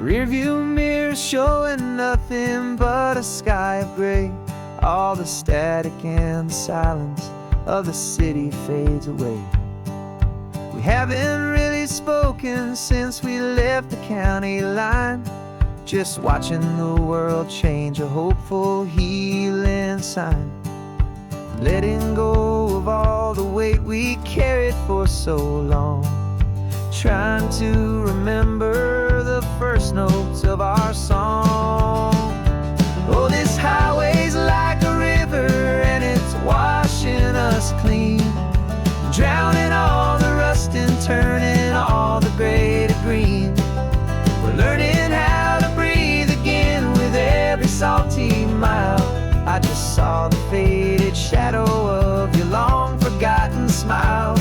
rearview mirror showing nothing but a sky of gray. All the static and the silence of the city fades away. We haven't really spoken since we left the county line, just watching the world change, a hopeful healing sign. Letting go of all the weight we carried for so long, trying to remember the first notes of our song. Oh, this highway's like a river and it's washing us clean, drowning all the rust and turning all the gray to green. We're learning how to breathe again with every salty mile. I just saw the faded shadow of your long forgotten smile,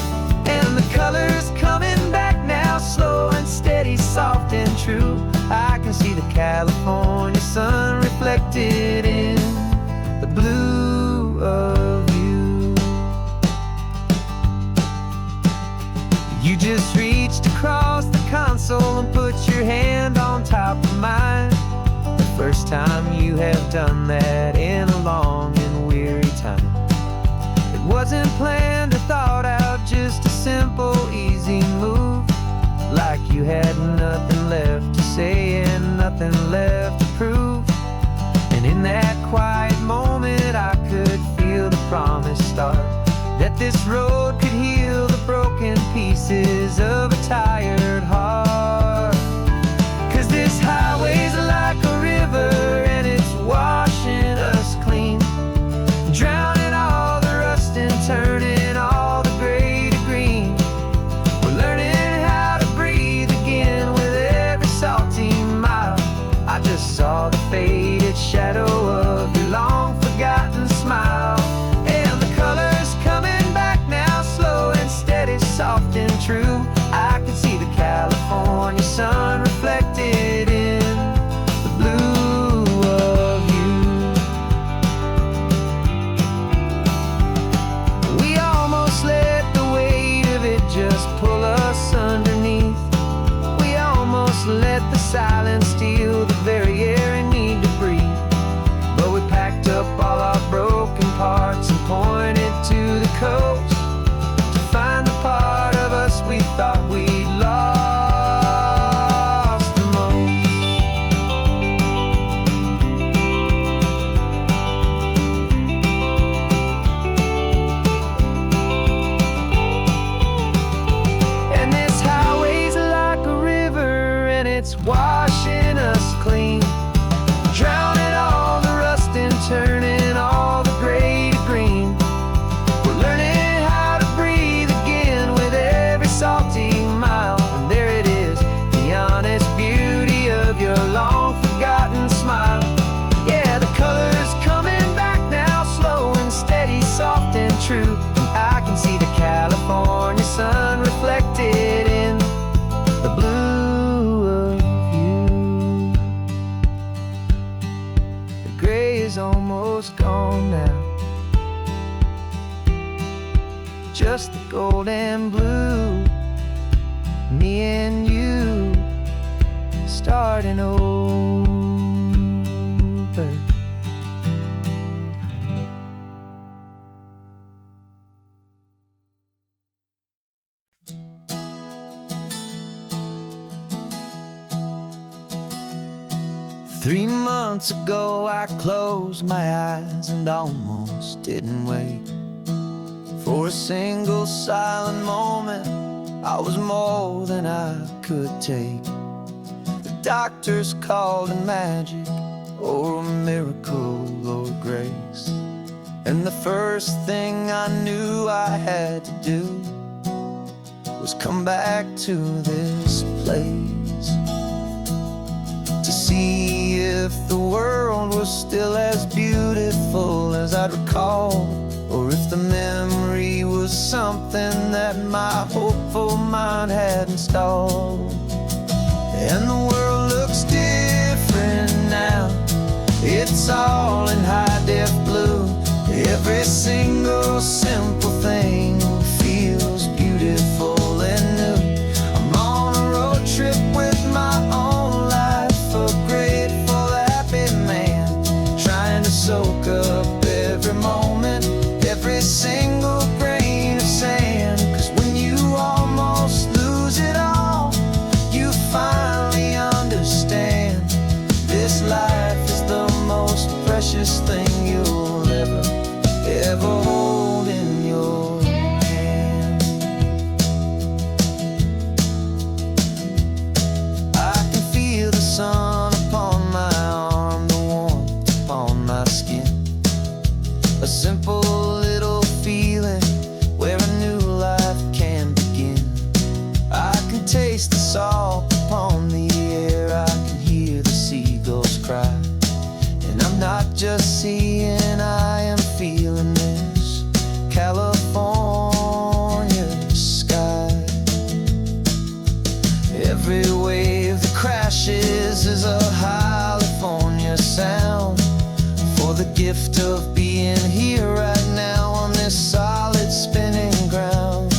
and the colors coming back now, slow and steady, soft and true. I can see the California sun reflected in the blue of you. You just reached across the console and put your hand on top of mine. First time you have done that in a long and weary time. It wasn't planned or thought out, just a simple, easy move. Like you had nothing left to say and nothing left to prove. And in that quiet moment I could feel the promise start, that this road could heal the broken pieces of a tired heart. 'Cause this highway's like a river and it's washing us clean, drowning all the rust and turning all the gray to green. We're learning how to breathe again with every salty mile. I just saw the faded shadow of your long forgotten smile, and the colors coming back now, slow and steady, soft and true. I can see the California sun reflected in the blue of you. We almost let the weight of it just pull us underneath. We almost let the silence steal the very air we need to breathe. But we packed up all our broken parts and pointed to the coast to find the part of us we thought we'd lost the most. And this highway's like a river and it's washing us clean, drowning all the rust and turning all the gray to green. We're learning how to breathe again with every salty mile. And there it is, the honest beauty of your long forgotten smile. Yeah, the colors coming back now, slow and steady, soft and true. I can see the California sun reflected in the blue of you. The gray is almost gone now, just the gold and blue. Me and you starting over. 3 months ago I closed my eyes and almost didn't wake. For a single silent moment I was more than I could take. The doctors called it magic, or a miracle, or grace. And the first thing I knew I had to do was come back to this place, to see if the world was still as beautiful as I'd recall, or if the memory was something that my hopeful mind had installed. And the world looks different now, it's all in high-def blue. Every single simple thing feels beautiful and new. I'm on a road trip with my own life single grain of sand. 'Cause when you almost lose it all, you finally understand this life is the most precious thing you'll ever hold in your hand. I can feel the sun upon my arm, the warmth upon my skin. A simple little feeling where a new life can begin. I can taste the salt upon the air, I can hear the seagulls cry. And I'm not just seeing, I am feeling this California sky. Every wave that crashes is a California sound, for the gift of being here right now on this solid spinning ground.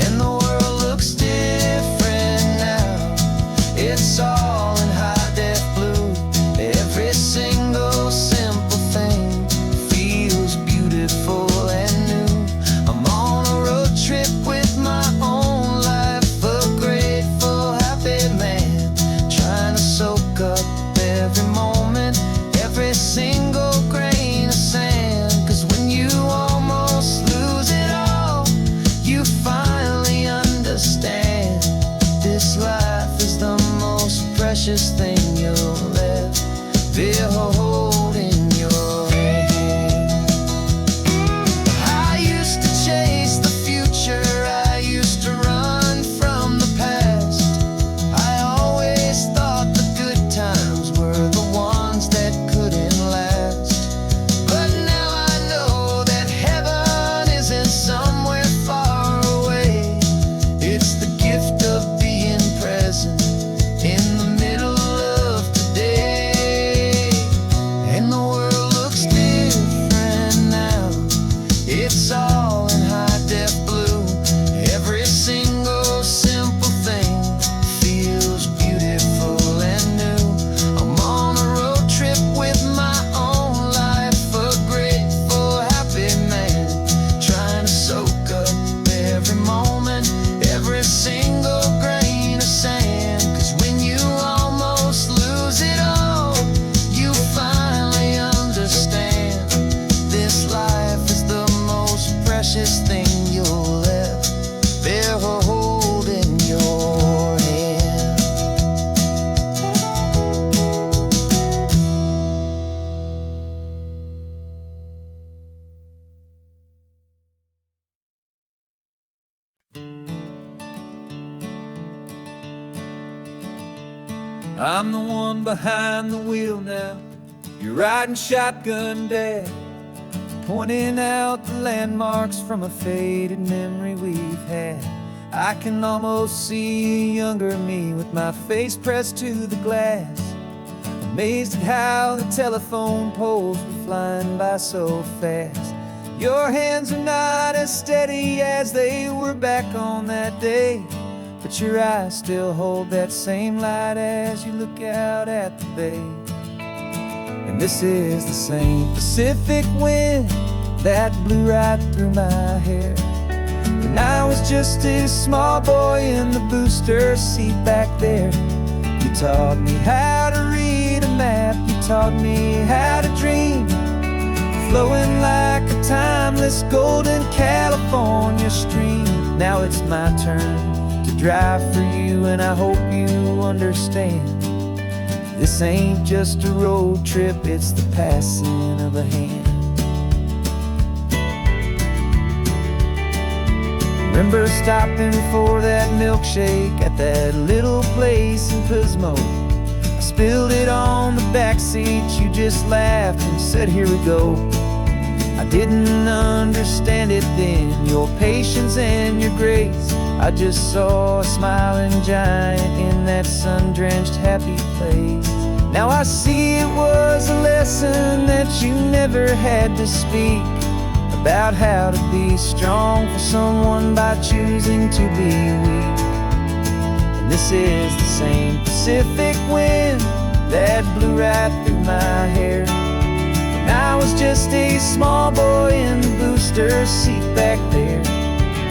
And the world looks different now, it's all in high def blue. Every single simple thing feels beautiful and new. I'm on a road trip with my own life, a grateful, happy man, trying to soak up every moment, every single grain of sand. 'Cause when you almost lose it all, you finally understand this life is the most precious thing you'll ever hold in your hand. I used to chase the future, I used to run from the past. I always thought the good times were the ones that couldn't last. But now I know that heaven isn't somewhere far away. It's the gift of being present in the middle of today. And the world looks different now, it's all in high def blue. Every single simple thing feels beautiful and new. I'm on a road trip with my own life, a grateful, happy man, trying to soak up every moment, every single grain of sand. 'Cause when you almost lose it all, you finally understand this life is the most precious thing you'll ever hold in your hand. I'm the one behind the wheel now, you're riding shotgun, Dad, pointing out the landmarks from a faded memory we've had. I can almost see a younger me with my face pressed to the glass, amazed at how the telephone poles were flying by so fast. Your hands are not as steady as they were back on that day, but your eyes still hold that same light as you look out at the bay. And this is the same Pacific wind that blew right through my hair when I was just a small boy in the booster seat back there. You taught me how to read a map, you taught me how to dream, flowing like a timeless golden California stream. Now it's my turn to drive for you, and I hope you understand this ain't just a road trip, it's the passing of a hand. Remember stopping for that milkshake at that little place in Pismo? I spilled it on the back seat, you just laughed and said, here we go. I didn't understand it then, your patience and your grace. I just saw a smiling giant in that sun-drenched happy place. Now I see it was a lesson that you never had to speak, about how to be strong for someone by choosing to be weak. And this is the same Pacific wind that blew right through my hair when I was just a small boy in the passenger seat back there.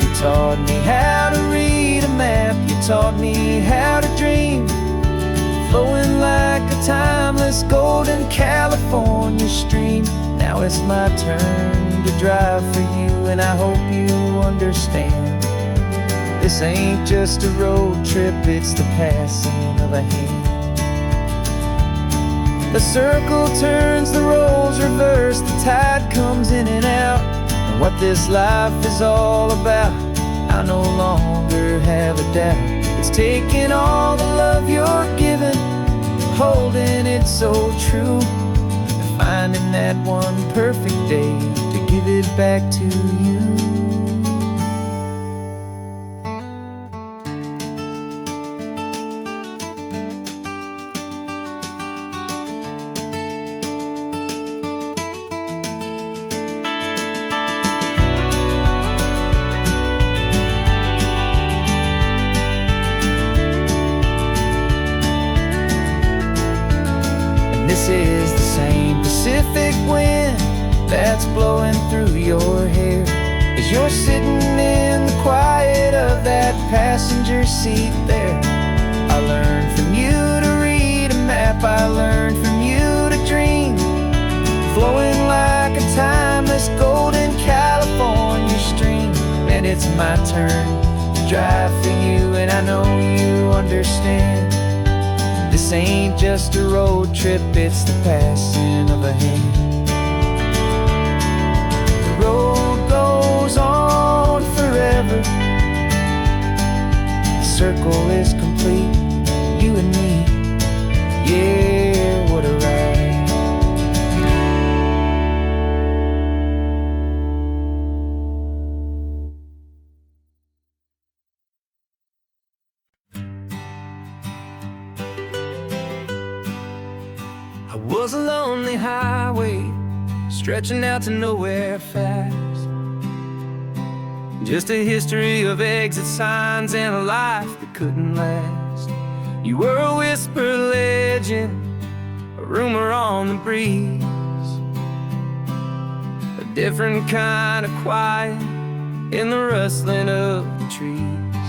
You taught me how to read a map, you taught me how to dream, flowing like a timeless golden California stream. Now it's my turn to drive for you, and I hope you understand. This ain't just a road trip, it's the passing of a hand. The circle turns, the roles reverse, the tide comes in and out. And what this life is all about, I no longer have a doubt. It's taking all the love you're giving, holding it so true, and finding that one perfect day to give it back to you. This is the same Pacific wind that's blowing through your hair as you're sitting in the quiet of that passenger seat there. I learned from you to read a map, I learned from you to dream, flowing like a timeless golden California stream. And it's my turn to drive for you, and I know you understand. This ain't just a road trip, it's the passing of a hand. The road goes on forever, the circle is complete, you and me, yeah, what a ride. I was a lonely highway, stretching out to nowhere fast. Just a history of exit signs and a life that couldn't last. You were a whisper legend, a rumor on the breeze, a different kind of quiet in the rustling of the trees.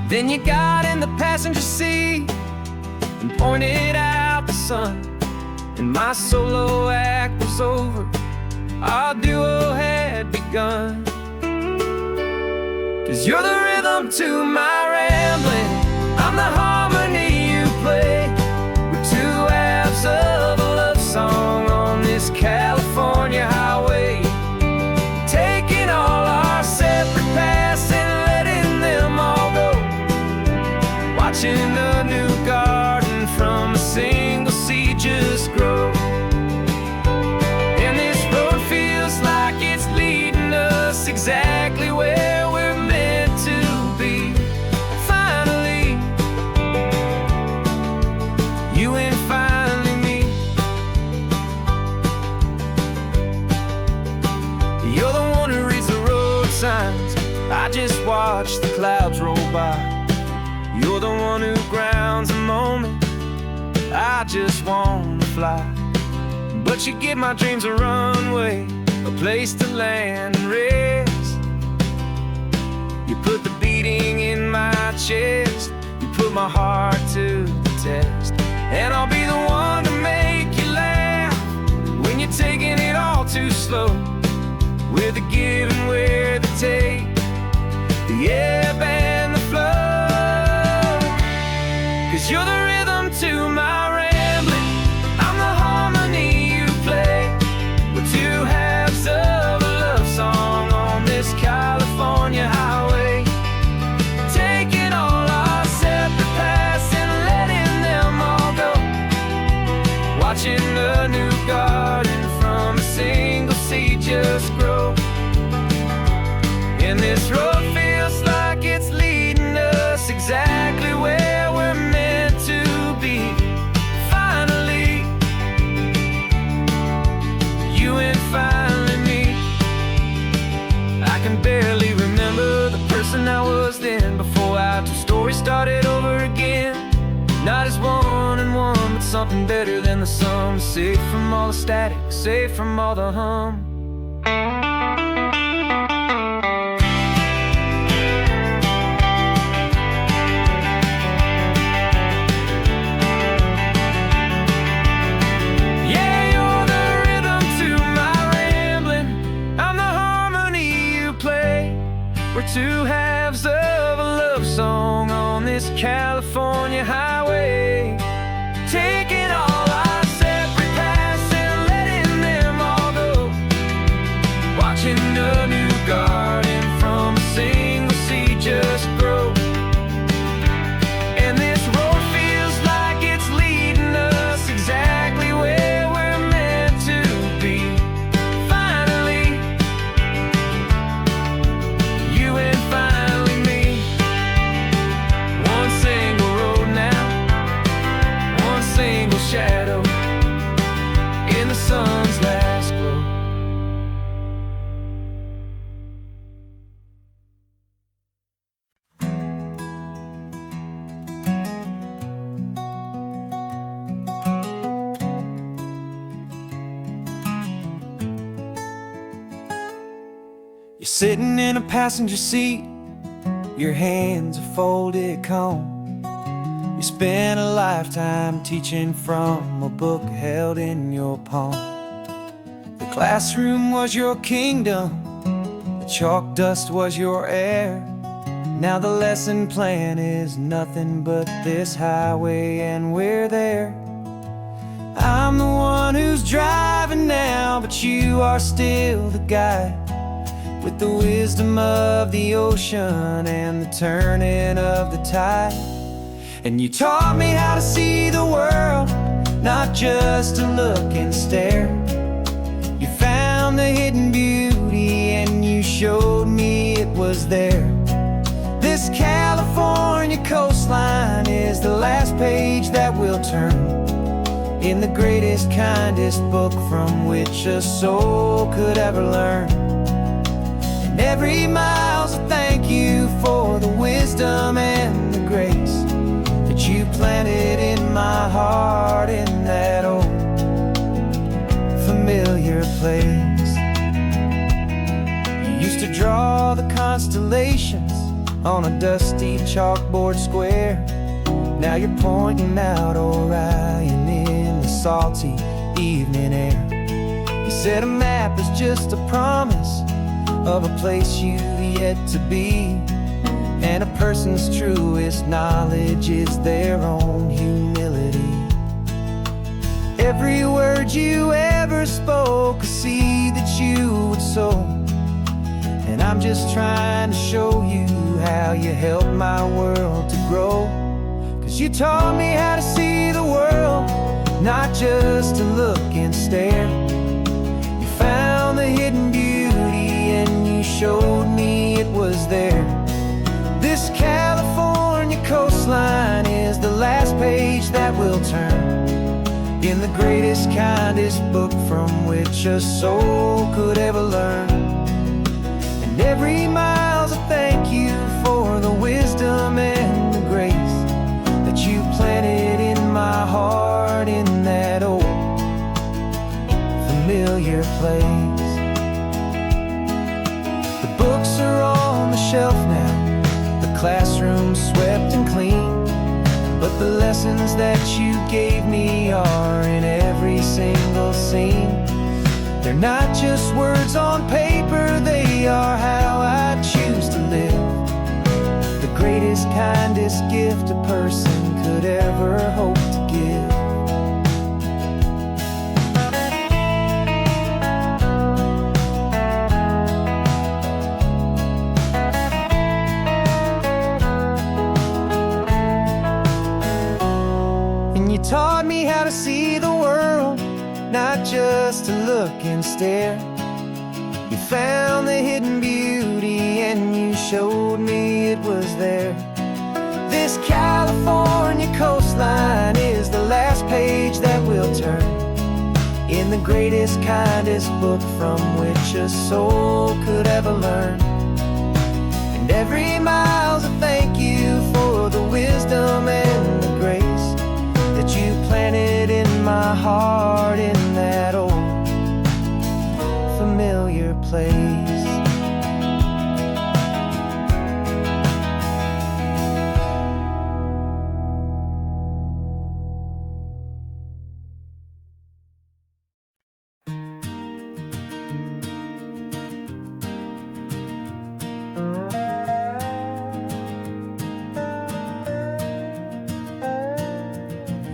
Then you got in the passenger seat and pointed out the sun, and my solo act was over, our duo had begun. 'Cause you're the rhythm to my rambling, I'm the harmony you play. We're two halves of a love song on this California highway, taking all our separate paths and letting them all go, watching the new garden from a single seed just grow. And this road feels like it's leading us exactly where we're meant to be. Finally, you and finally me. You're the one who reads the road signs, I just watch the clouds roll by. You're the one who grounds a moment, I just wanna fly. But you give my dreams a runway, a place to land and rest. You put the beating in my chest, you put my heart to the test. And I'll be the one to make you laugh when you're taking it all too slow. We're the give and we're the take, the ebb and the flow. 'Cause you're the rhythm to my rambling, I'm the harmony you play. We're two halves of a love song on this California highway, taking all our separate paths and letting them all go, watching the new garden from a single seed just grow. And this road feels like it's leading us exactly where we're meant to be. Finally, you and finally me. I can barely remember the person I was then, before our two stories started over again. Not as one and one, but something better than the sum. Safe from all the static, safe from all the hum. We're two halves of a love song on this California highway, taking all our separate paths and letting them all go, watching a new garden from a single seed just grow. And this road feels like it's leading us exactly where we're meant to be. Finally, you and finally me. One single road now, one single shadow in the sun's last glow. You're sitting in a passenger seat, your hands are folded calm. You spent a lifetime teaching from a book held in your palm. The classroom was your kingdom, the chalk dust was your air. Now the lesson plan is nothing but this highway, and we're there. I'm the one who's driving now, but you are still the guide, with the wisdom of the ocean and the turning of the tide. And you taught me how to see the world, not just to look and stare. You found the hidden beauty and you showed me it was there. This California coastline is the last page that we'll turn in the greatest, kindest book from which a soul could ever learn. And every mile's a thank you for the wisdom and the grace that you planted in my heart in that old familiar place. You used to draw the constellations on a dusty chalkboard square. Now you're pointing out Orion in the salty evening air. You said a map is just a promise of a place you've yet to be, and a person's truest knowledge is their own humility. Every word you ever spoke, a seed that you would sow, and I'm just trying to show you how you helped my world to grow. 'Cause you taught me how to see the world, not just to look and stare. You found the hidden beauty and you showed me it was there. This California coastline is the last page that we'll turn in the greatest, kindest book from which a soul could ever learn. And every mile's a thank you for the wisdom and the grace that you planted in my heart in that old familiar place. The books are on the shelf now, the classroom swept and clean, but the lessons that you gave me are in every single scene. They're not just words on paper, they are how I choose to live. The greatest, kindest gift a person could ever hope to give. And you taught me how to see the world, not just to look and stare. You found the hidden beauty and you showed me it was there. This California coastline is the last page that we'll turn in the greatest, kindest book from which a soul could ever learn. And every mile's a thank you for the wisdom and the grace that you planted in my heart in that old familiar place.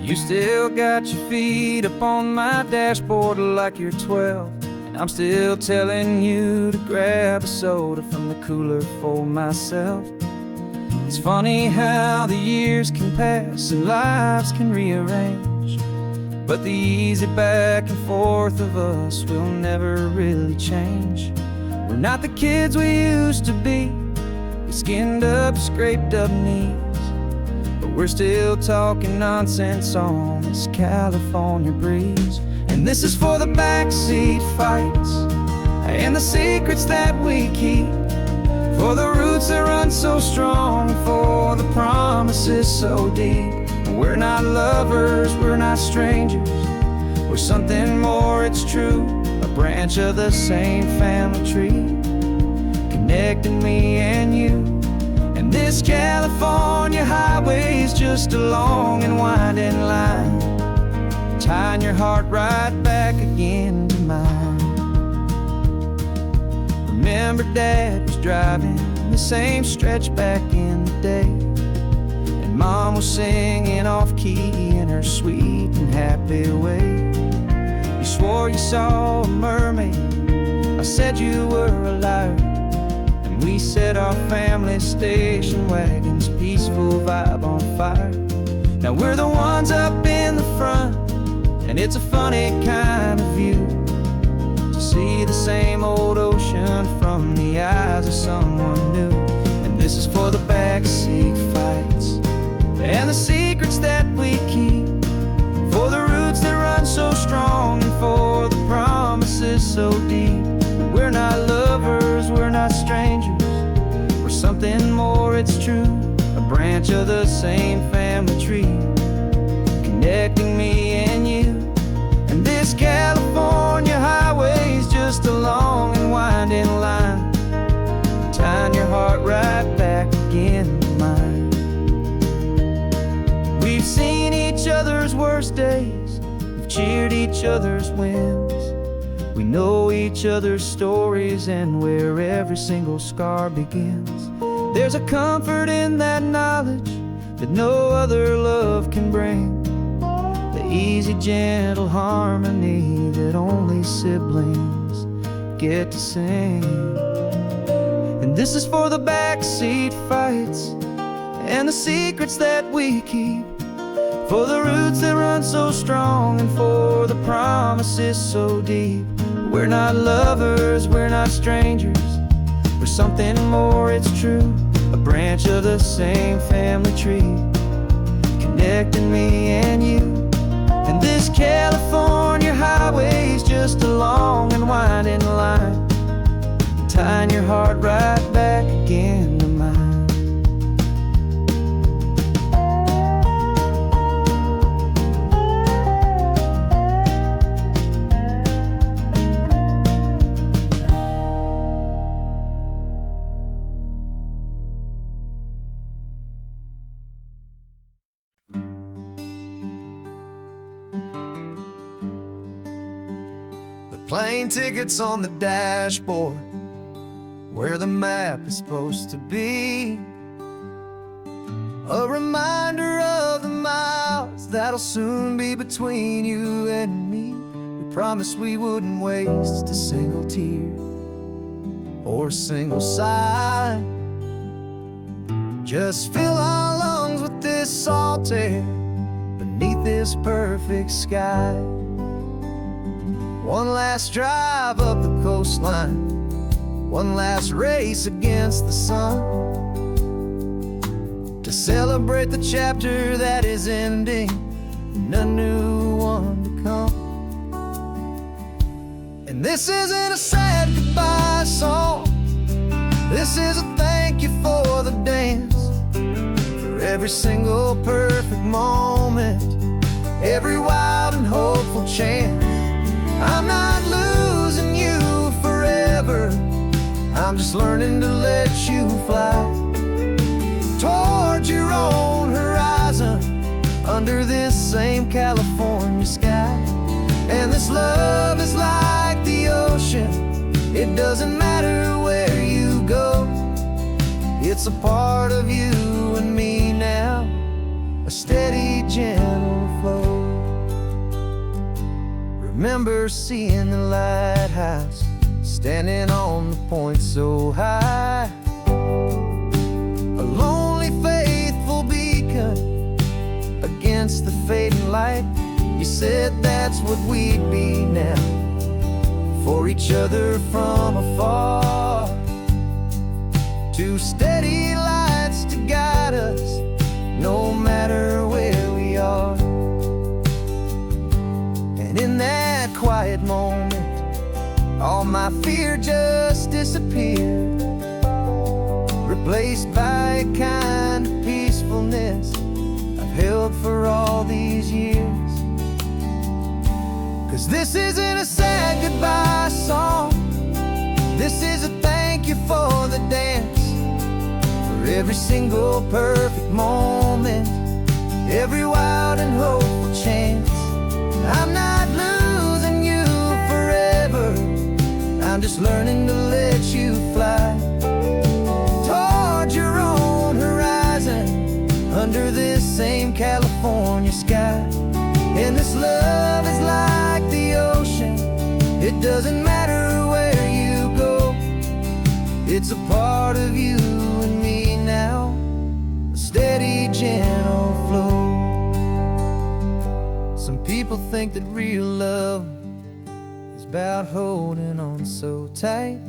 You still got your feet up on my dashboard like you're 12, and I'm still telling you to grab a soda from the cooler for myself. It's funny how the years can pass and lives can rearrange, but the easy back and forth of us will never really change. We're not the kids we used to be, with skinned up, scraped up knees, but we're still talking nonsense on this California breeze. And this is for the backseat fights and the secrets that we keep, for the roots that run so strong, for the promises so deep. We're not lovers, we're not strangers, we're something more, it's true. A branch of the same family tree, connecting me and you. And this California highway's just a long and winding line, tying your heart right back again to mine. Remember Dad was driving the same stretch back in the day, and Mom was singing off-key in her sweet and happy way. You swore you saw a mermaid, I said you were a liar, and we set our family station wagon's peaceful vibe on fire. Now we're the ones up in the front, and it's a funny kind of view to see the same old ocean from the eyes of someone new. And this is for the backseat fights and the secrets that we keep, for the roots that run so strong and for the promises so deep. We're not lovers, we're not strangers, we're something more, it's true. A branch of the same family tree, connecting me and you. And this California highway's just a long and winding line, tying your heart right back again to mine. We've seen each other's worst days, we've cheered each other's wins, we know each other's stories and where every single scar begins. There's a comfort in that knowledge that no other love can bring, the easy, gentle harmony that only siblings get to sing. And this is for the backseat fights and the secrets that we keep, for the roots that run so strong and for the promises so deep. We're not lovers, we're not strangers, we're something more, it's true. A branch of the same family tree, connecting me and you. And this California highway's just a long and winding line, tying your heart right back again to mine. Plane tickets on the dashboard, where the map is supposed to be, a reminder of the miles that'll soon be between you and me. We promised we wouldn't waste a single tear or a single sigh, just fill our lungs with this salt air beneath this perfect sky. One last drive up the coastline, one last race against the sun, to celebrate the chapter that is ending and a new one to come. And this isn't a sad goodbye song, this is a thank you for the dance, for every single perfect moment, every wild and hopeful chance. I'm not losing you forever, I'm just learning to let you fly towards your own horizon, under this same California sky. And this love is like the ocean, it doesn't matter where you go, it's a part of you and me now, a steady, gentle flow. Remember seeing the lighthouse, standing on the point so high, a lonely faithful beacon against the fading light. You said that's what we'd be now, for each other from afar. Two steady lights to guide us, no matter where we are. And in that quiet moment, all my fear just disappeared, replaced by a kind of peacefulness I've held for all these years. 'Cause this isn't a sad goodbye song, this is a thank you for the dance, for every single perfect moment, every wild and hopeful chance. I'm not losing you forever, I'm just learning to let you fly toward your own horizon, under this same California sky. And this love is like the ocean, it doesn't matter where you go, it's a part of you and me now, a steady, gentle flow. Some people think that real love is about holding on so tight.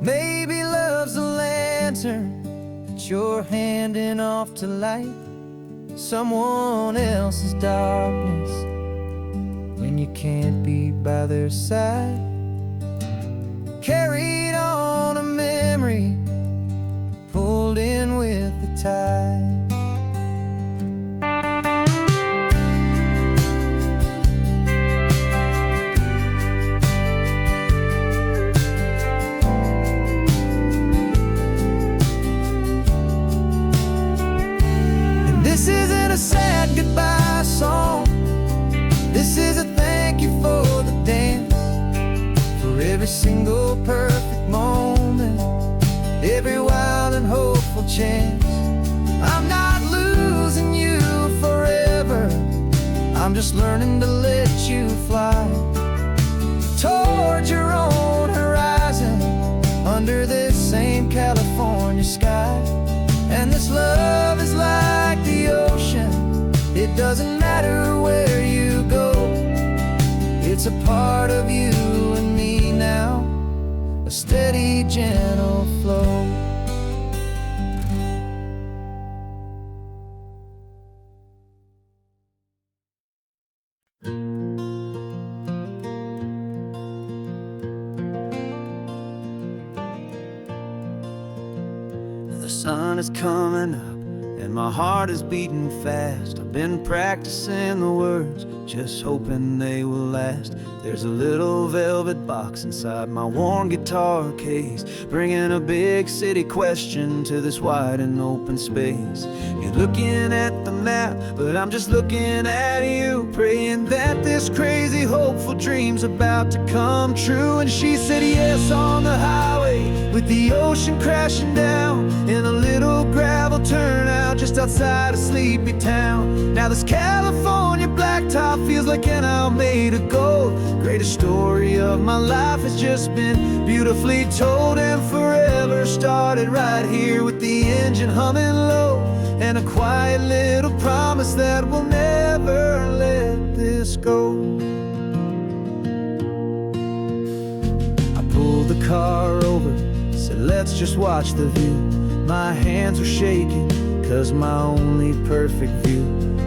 Maybe love's a lantern that you're handing off to light someone else's darkness when you can't be by their side. Carried on a memory, pulled in with the tide. This isn't a sad goodbye song, this is a thank you for the dance, for every single perfect moment, every wild and hopeful chance. I'm not losing you forever, I'm just learning to let you fly toward your own horizon, under this same California sky. And this love is like the ocean, it doesn't matter where you go, it's a part of you and me now, a steady, gentle flow. The sun is coming up and my heart is beating fast. I've been practicing the words, just hoping they will last. There's a little velvet box inside my worn guitar case, bringing a big city question to this wide and open space. You're looking at the map, but I'm just looking at you, praying that this crazy hopeful dream's about to come true. And she said yes on the highway, with the ocean crashing down, in a little gravel turnout just outside of sleepy town. Now this California blacktop feels like an hour made of gold. Greatest story of my life has just been beautifully told, and forever started right here with the engine humming low, and a quiet little promise that we'll never let this go. I pulled the car over, said let's just watch the view. My hands were shaking, 'cause my only perfect view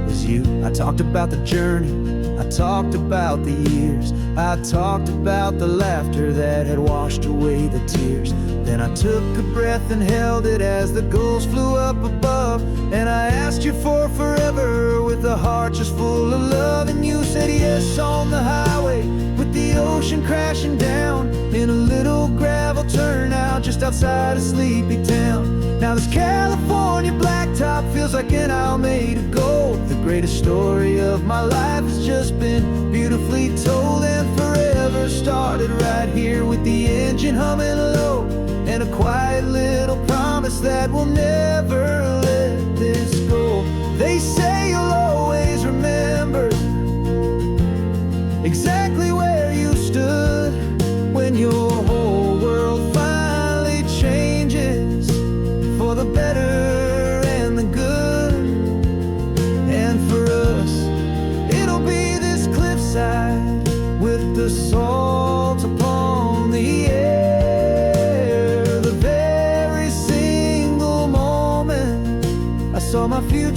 was you. I talked about the journey, I talked about the years, I talked about the laughter that had washed away the tears. Then I took a breath and held it as the gulls flew up above, and I asked you for forever with a heart just full of love. And you said yes on the highway, with the ocean crashing down, in a little gravel turnout just outside of sleepy town. Now this California blacktop feels like an hour made of gold. The greatest story of my life has just been beautifully told, and forever started right here with the engine humming low, and a quiet little promise that we'll never let this go. They say you'll always remember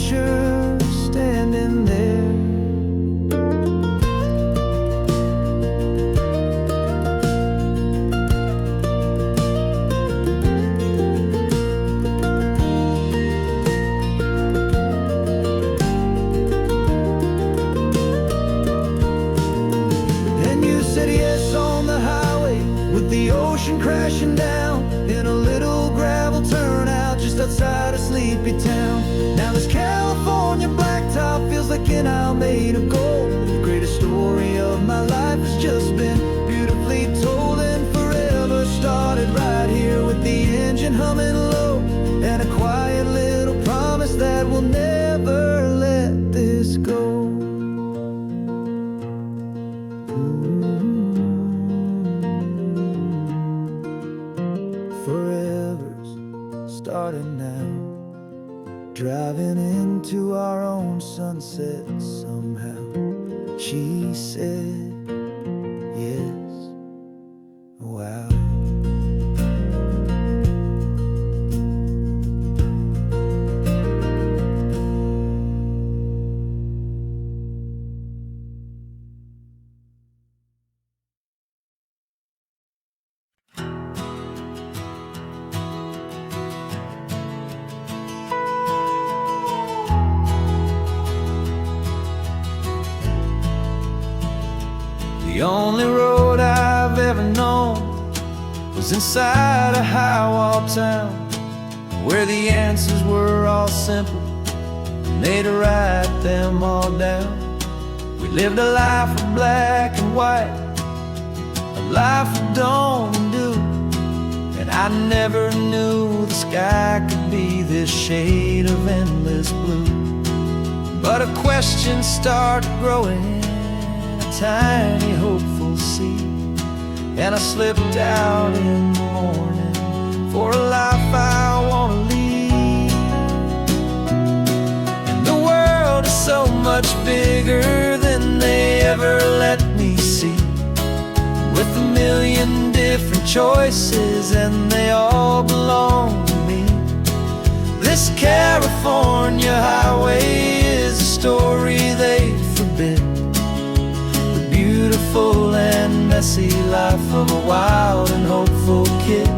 future standing there. The ocean crashing down in a little gravel turnout just outside a sleepy town. Now this California blacktop feels like an isle made of gold. The greatest story of my life has just been beautifully told, and forever started right here with the engine humming low, and a quiet little promise that we'll never let this go. Forever's starting now, driving into our own sunset somehow. She said, yes, wow. The only road I've ever known was inside a high-wall town, where the answers were all simple, and they'd write them all down. We lived a life of black and white, a life of dawn and dew, and I never knew the sky could be this shade of endless blue. But a question started growing, tiny hopeful seed, and I slipped out in the morning for a life I want to lead. And the world is so much bigger than they ever let me see, with a million different choices and they all belong to me. This California highway is a story they forbid, beautiful and messy life of a wild and hopeful kid.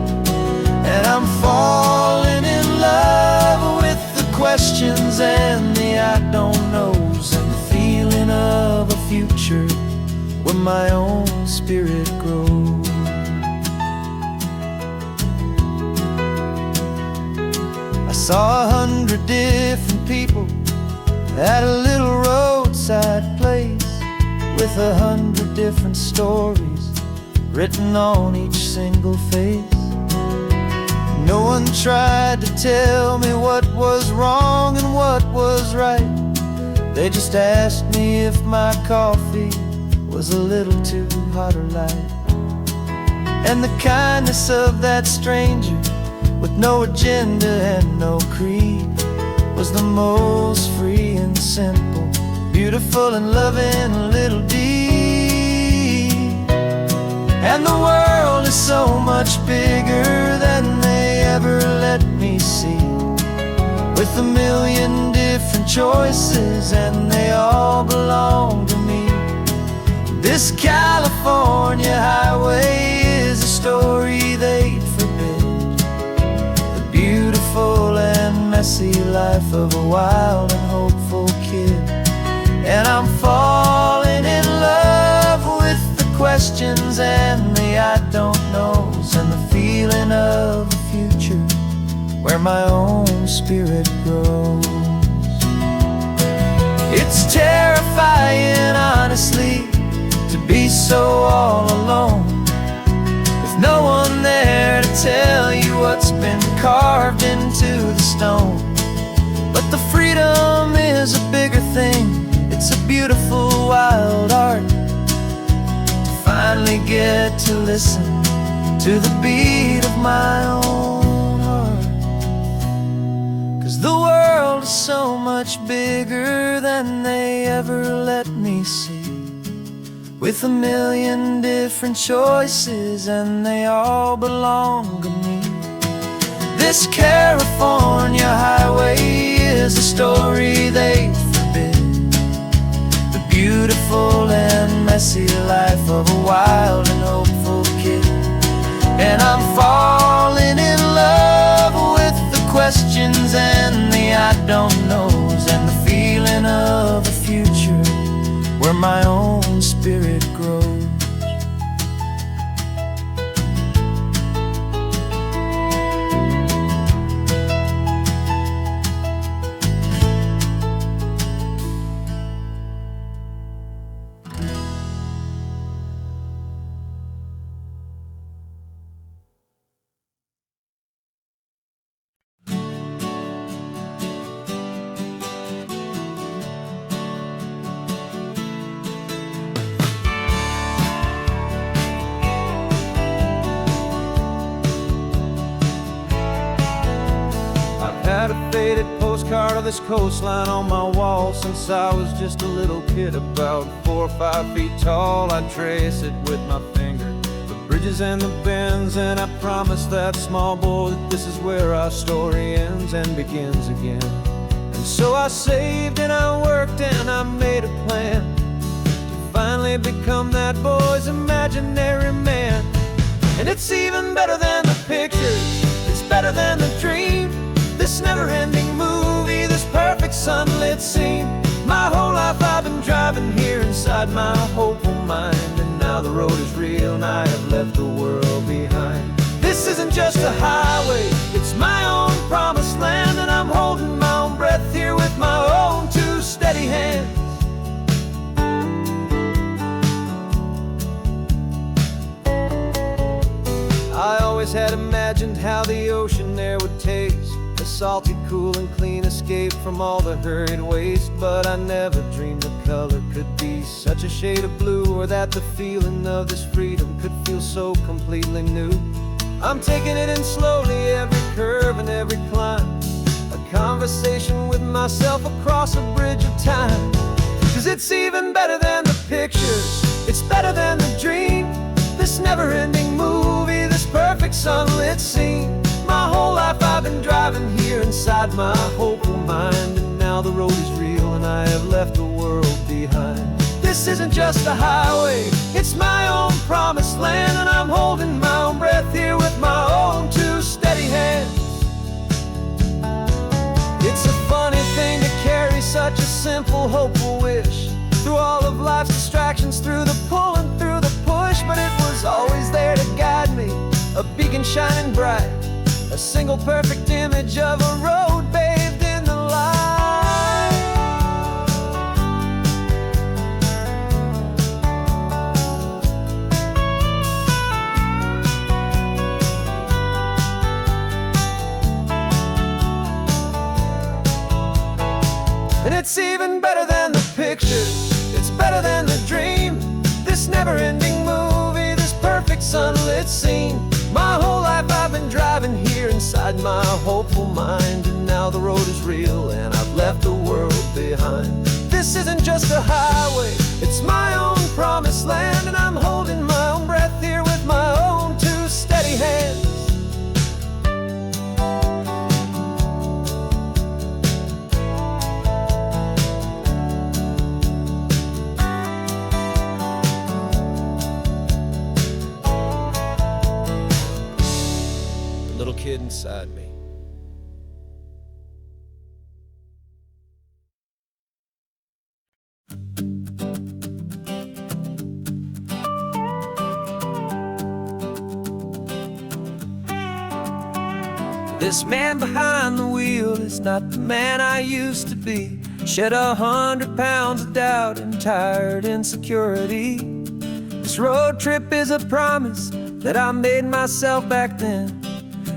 And I'm falling in love with the questions and the I don't knows, and the feeling of a future where my own spirit grows. I saw 100 different people at a little roadside place, with 100 different stories written on each single face. No one tried to tell me what was wrong and what was right. They just asked me if my coffee was a little too hot or light. And the kindness of that stranger, with no agenda and no creed, was the most free and simple, beautiful and loving little deed. And the world is so much bigger than they ever let me see, with a million different choices and they all belong to me. This California highway is a story they'd forbid, the beautiful and messy life of a wild and hopeful kid. And I'm falling in love with the questions and the I don't knows, and the feeling of a future where my own spirit grows. It's terrifying, honestly, to be so all alone, with no one there to tell you what's been carved into the stone. But the freedom is a bigger thing. It's a beautiful wild art to finally get to listen to the beat of my own heart. 'Cause the world is so much bigger than they ever let me see, with a million different choices and they all belong to me. This California highway is a story they forbid, the beautiful and messy life of a wild and hopeful kid. And I'm falling in love with the questions and the I don't knows, and the feeling of a future where my own spirit grows. Had a faded postcard of this coastline on my wall since I was just a little kid, about 4 or 5 feet tall. I'd trace it with my finger, the bridges and the bends, and I promised that small boy that this is where our story ends and begins again. And so I saved and I worked and I made a plan to finally become that boy's imaginary man. And it's even better than the pictures, it's better than the dream, this never-ending movie, this perfect sunlit scene. My whole life I've been driving here inside my hopeful mind, and now the road is real and I have left the world behind. This isn't just a highway, it's my own promised land, and I'm holding my own breath here with my own 2 steady hands. I always had imagined how the ocean there would taste, a salty, cool and clean escape from all the hurried waste. But I never dreamed the color could be such a shade of blue, or that the feeling of this freedom could feel so completely new. I'm taking it in slowly, every curve and every climb, a conversation with myself across a bridge of time. 'Cause it's even better than the pictures, it's better than the dream, this never-ending movie, this perfect sunlit scene. My whole life I've been driving here inside my hopeful mind, and now the road is real and I have left the world behind. This isn't just a highway, it's my own promised land, and I'm holding my own breath here with my own 2 steady hands. It's a funny thing to carry such a simple, hopeful wish through all of life's distractions, through the pull and through the push, but it was always there to guide me, a beacon shining bright, a single perfect image of a road bathed in the light. And it's even better than the pictures, it's better than the dream, this never-ending movie, this perfect sunlit scene. My whole life I've been driving here inside my hopeful mind, and now the road is real and I've left the world behind. This isn't just a highway, it's my own promised land, and I'm holding my own breath here with my own 2 steady hands. Little kid inside me. This man behind the wheel is not the man I used to be. Shed 100 pounds of doubt and tired insecurity. This road trip is a promise that I made myself back then,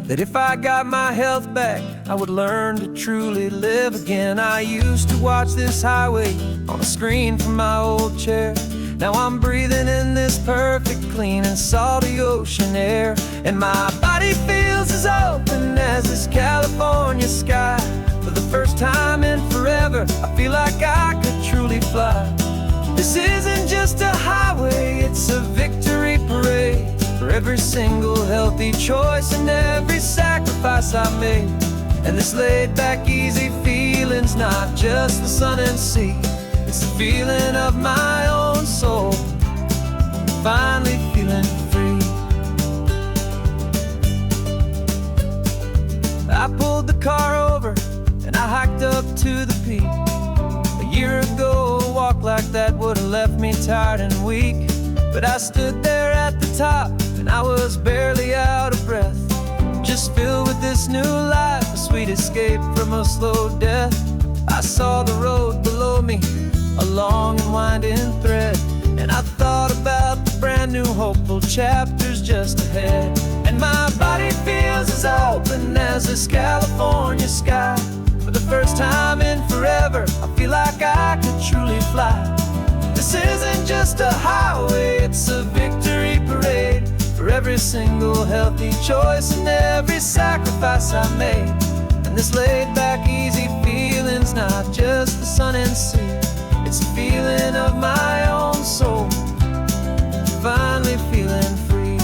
that if I got my health back, I would learn to truly live again. I used to watch this highway on a screen from my old chair. Now I'm breathing in this perfect, clean and salty ocean air, and my body feels as open as this California sky. For the first time in forever, I feel like I could truly fly. This isn't just a highway, it's a victory parade for every single healthy choice and every sacrifice I made. And this laid back, easy feeling feeling's not just the sun and sea. It's the feeling of my own soul, finally feeling free. I pulled the car over and I hiked up to the peak. A year ago, a walk like that would have left me tired and weak. But I stood there at the top and I was barely out of breath, just filled with this new life, a sweet escape from a slow death. I saw the road below me, a long and winding thread, and I thought about the brand new hopeful chapters just ahead. And my body feels as open as this California sky. For the first time in forever, I feel like I could truly fly. This isn't just a highway, it's a victory parade for every single healthy choice and every sacrifice I made. And this laid back easy feeling's not just the sun and sea. It's a feeling of my own soul, finally feeling free.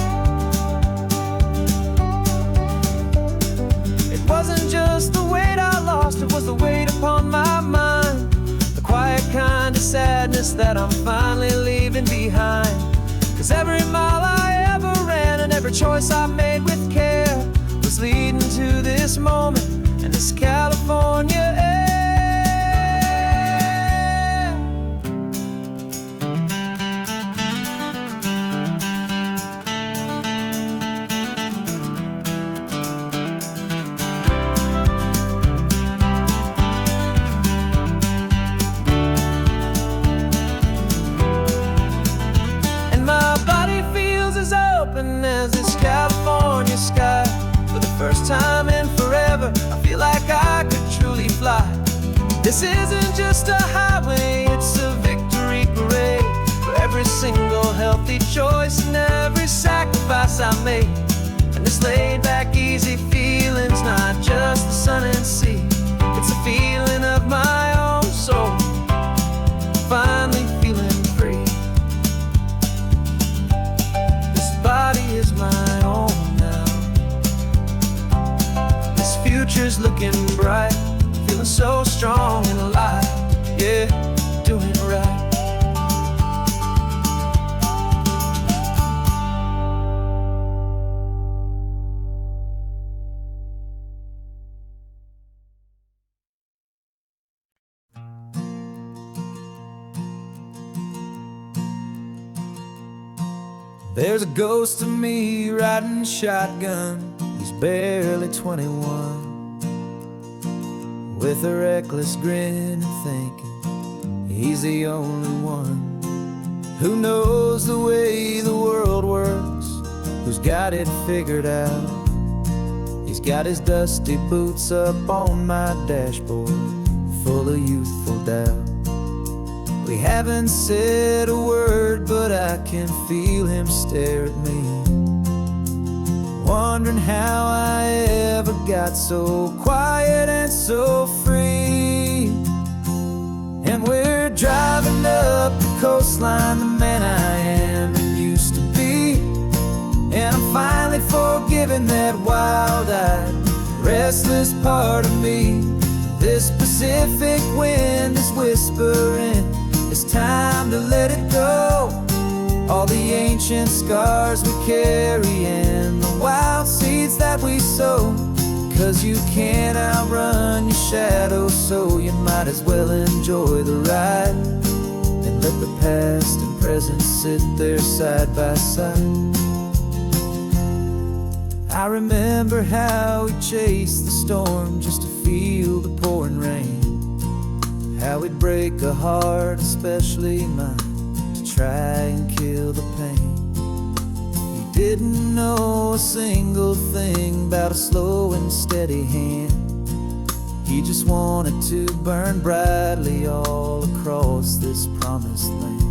It wasn't just the weight I lost, it was the weight upon my mind, the quiet kind of sadness that I'm finally leaving behind. 'Cause every mile I ever ran and every choice I made with care was leading to this moment and this California air. As this California sky. For the first time in forever, I feel like I could truly fly. This isn't just a highway, it's a victory parade for every single healthy choice and every sacrifice I made. And this laid back easy feeling's not just the sun and sea. It's a feeling of my own soul, finally feeling free. Body is my own now. This future's looking bright, feeling so strong and alive. Yeah, doing it right. There's a ghost of me riding shotgun. He's barely 21, with a reckless grin and thinking he's the only one who knows the way the world works, who's got it figured out. He's got his dusty boots up on my dashboard, full of youthful doubt. We haven't said a word, but I can feel him stare at me, wondering how I ever got so quiet and so free. And we're driving up the coastline, the man I am and used to be. And I'm finally forgiving that wild-eyed, restless part of me. This Pacific wind is whispering, it's time to let it go. All the ancient scars we carry and the wild seeds that we sow. 'Cause you can't outrun your shadow, so you might as well enjoy the ride and let the past and present sit there side by side. I remember how we chased the storm just to feel the pouring rain, how we'd break a heart, especially mine, to try and kill the pain. We didn't know a single thing about a slow and steady hand. He just wanted to burn brightly all across this promised land.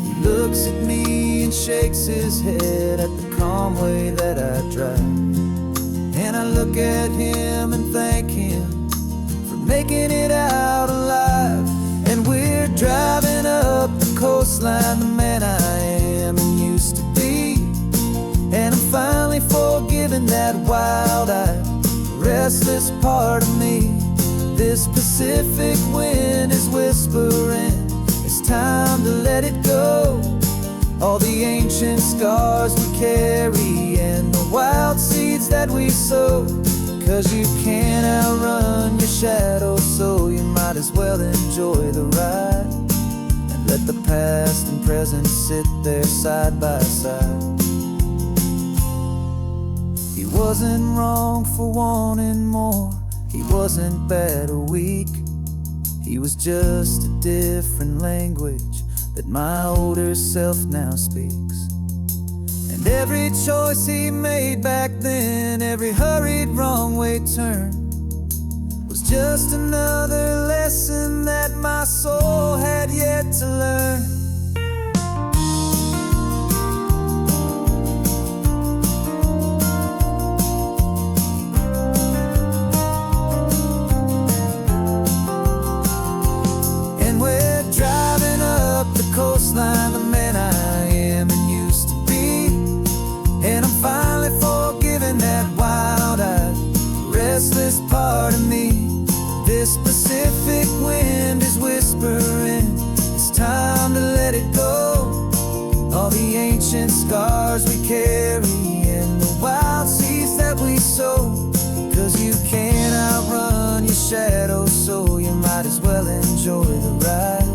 He looks at me and shakes his head at the calm way that I drive, and I look at him and thank him making it out alive. And we're driving up the coastline, the man I am and used to be. And I'm finally forgiving that wild-eyed, restless part of me. This Pacific wind is whispering, it's time to let it go. All the ancient scars we carry and the wild seeds that we sow. 'Cause you can't outrun your shadow, so you might as well enjoy the ride. And let the past and present sit there side by side. He wasn't wrong for wanting more. He wasn't bad or weak. He was just a different language that my older self now speaks. And every choice he made back then, every hurried wrong way turn, was just another lesson that my soul had yet to learn. Coastline, the man I am and used to be. And I'm finally forgiving that wild-eyed, restless part of me. This Pacific wind is whispering, it's time to let it go. All the ancient scars we carry and the wild seeds that we sow. 'Cause you can't outrun your shadow, so you might as well enjoy the ride.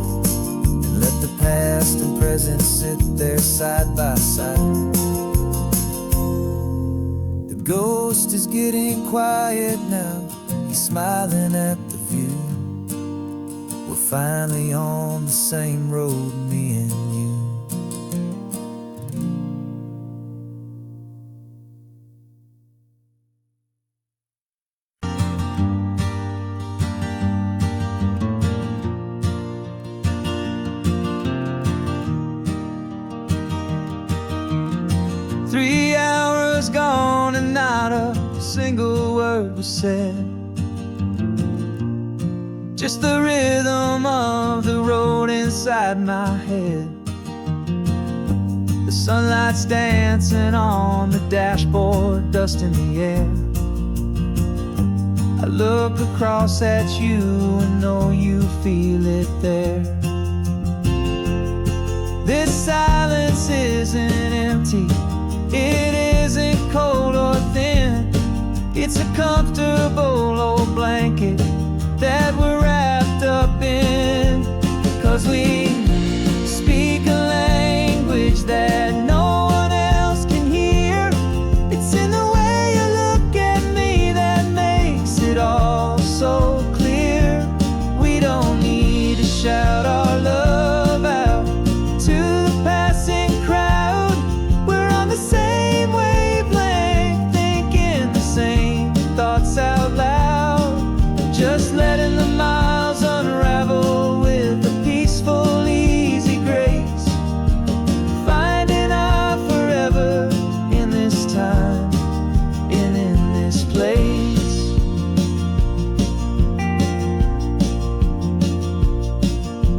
Let the past and present sit there side by side. The ghost is getting quiet now, he's smiling at the view. We're finally on the same road, me and you. 3 hours gone and not a single word was said. Just the rhythm of the road inside my head. The sunlight's dancing on the dashboard, dust in the air. I look across at you and know you feel it there. This silence isn't empty, it isn't cold or thin. It's a comfortable old blanket that we're wrapped up in. 'Cause we speak a language that no one else can hear. It's in the way you look at me that makes it all so clear. We don't need to shout our love out to the passing crowd. We're on the same wavelength, thinking the same thoughts out loud. Just letting the miles unravel with a peaceful, easy grace. Finding our forever in this time and in this place.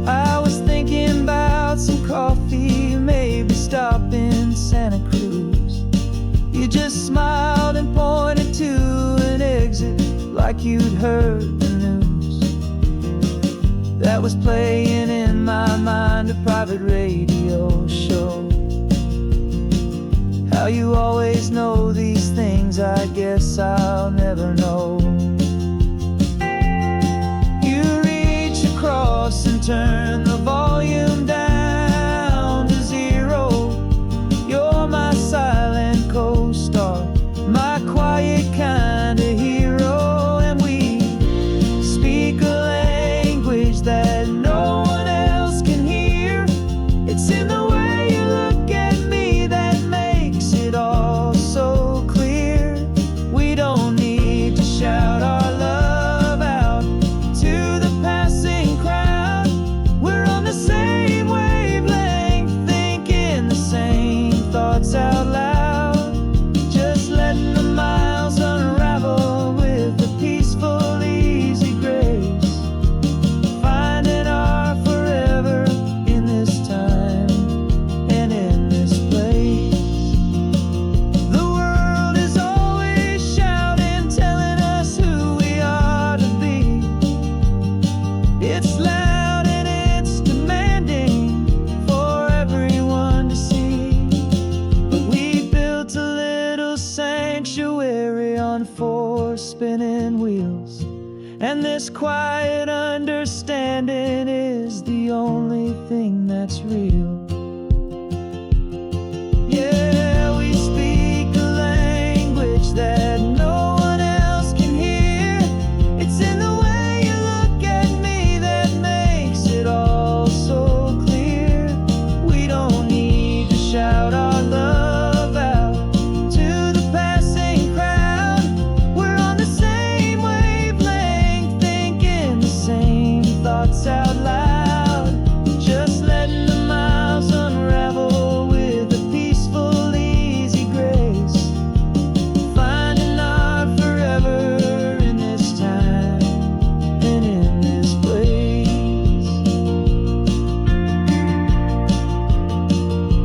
I was thinking about some coffee, maybe stop in Santa Cruz. You just smiled and pointed to an exit like you'd heard the news. That was playing in my mind, a private radio show. How you always know these things, I guess I'll never know. You reach across and turn the volume down to 0. You're my silent co-star, my quiet kind of hero. And we speak a language that no one else can hear. It's in the way you look at me that makes it all so clear. We don't need to shout our love out to the passing crowd. We're sanctuary on four spinning wheels. And this quiet understanding is the only thing that's real. Yeah, we speak a language that no one else can hear. It's in the way you look at me that makes it all so clear. We don't need to shout our love out to the passing crowd. We're on the same wavelength, thinking the same thoughts out loud. Just letting the miles unravel with a peaceful, easy grace. Finding our forever in this time and in this place.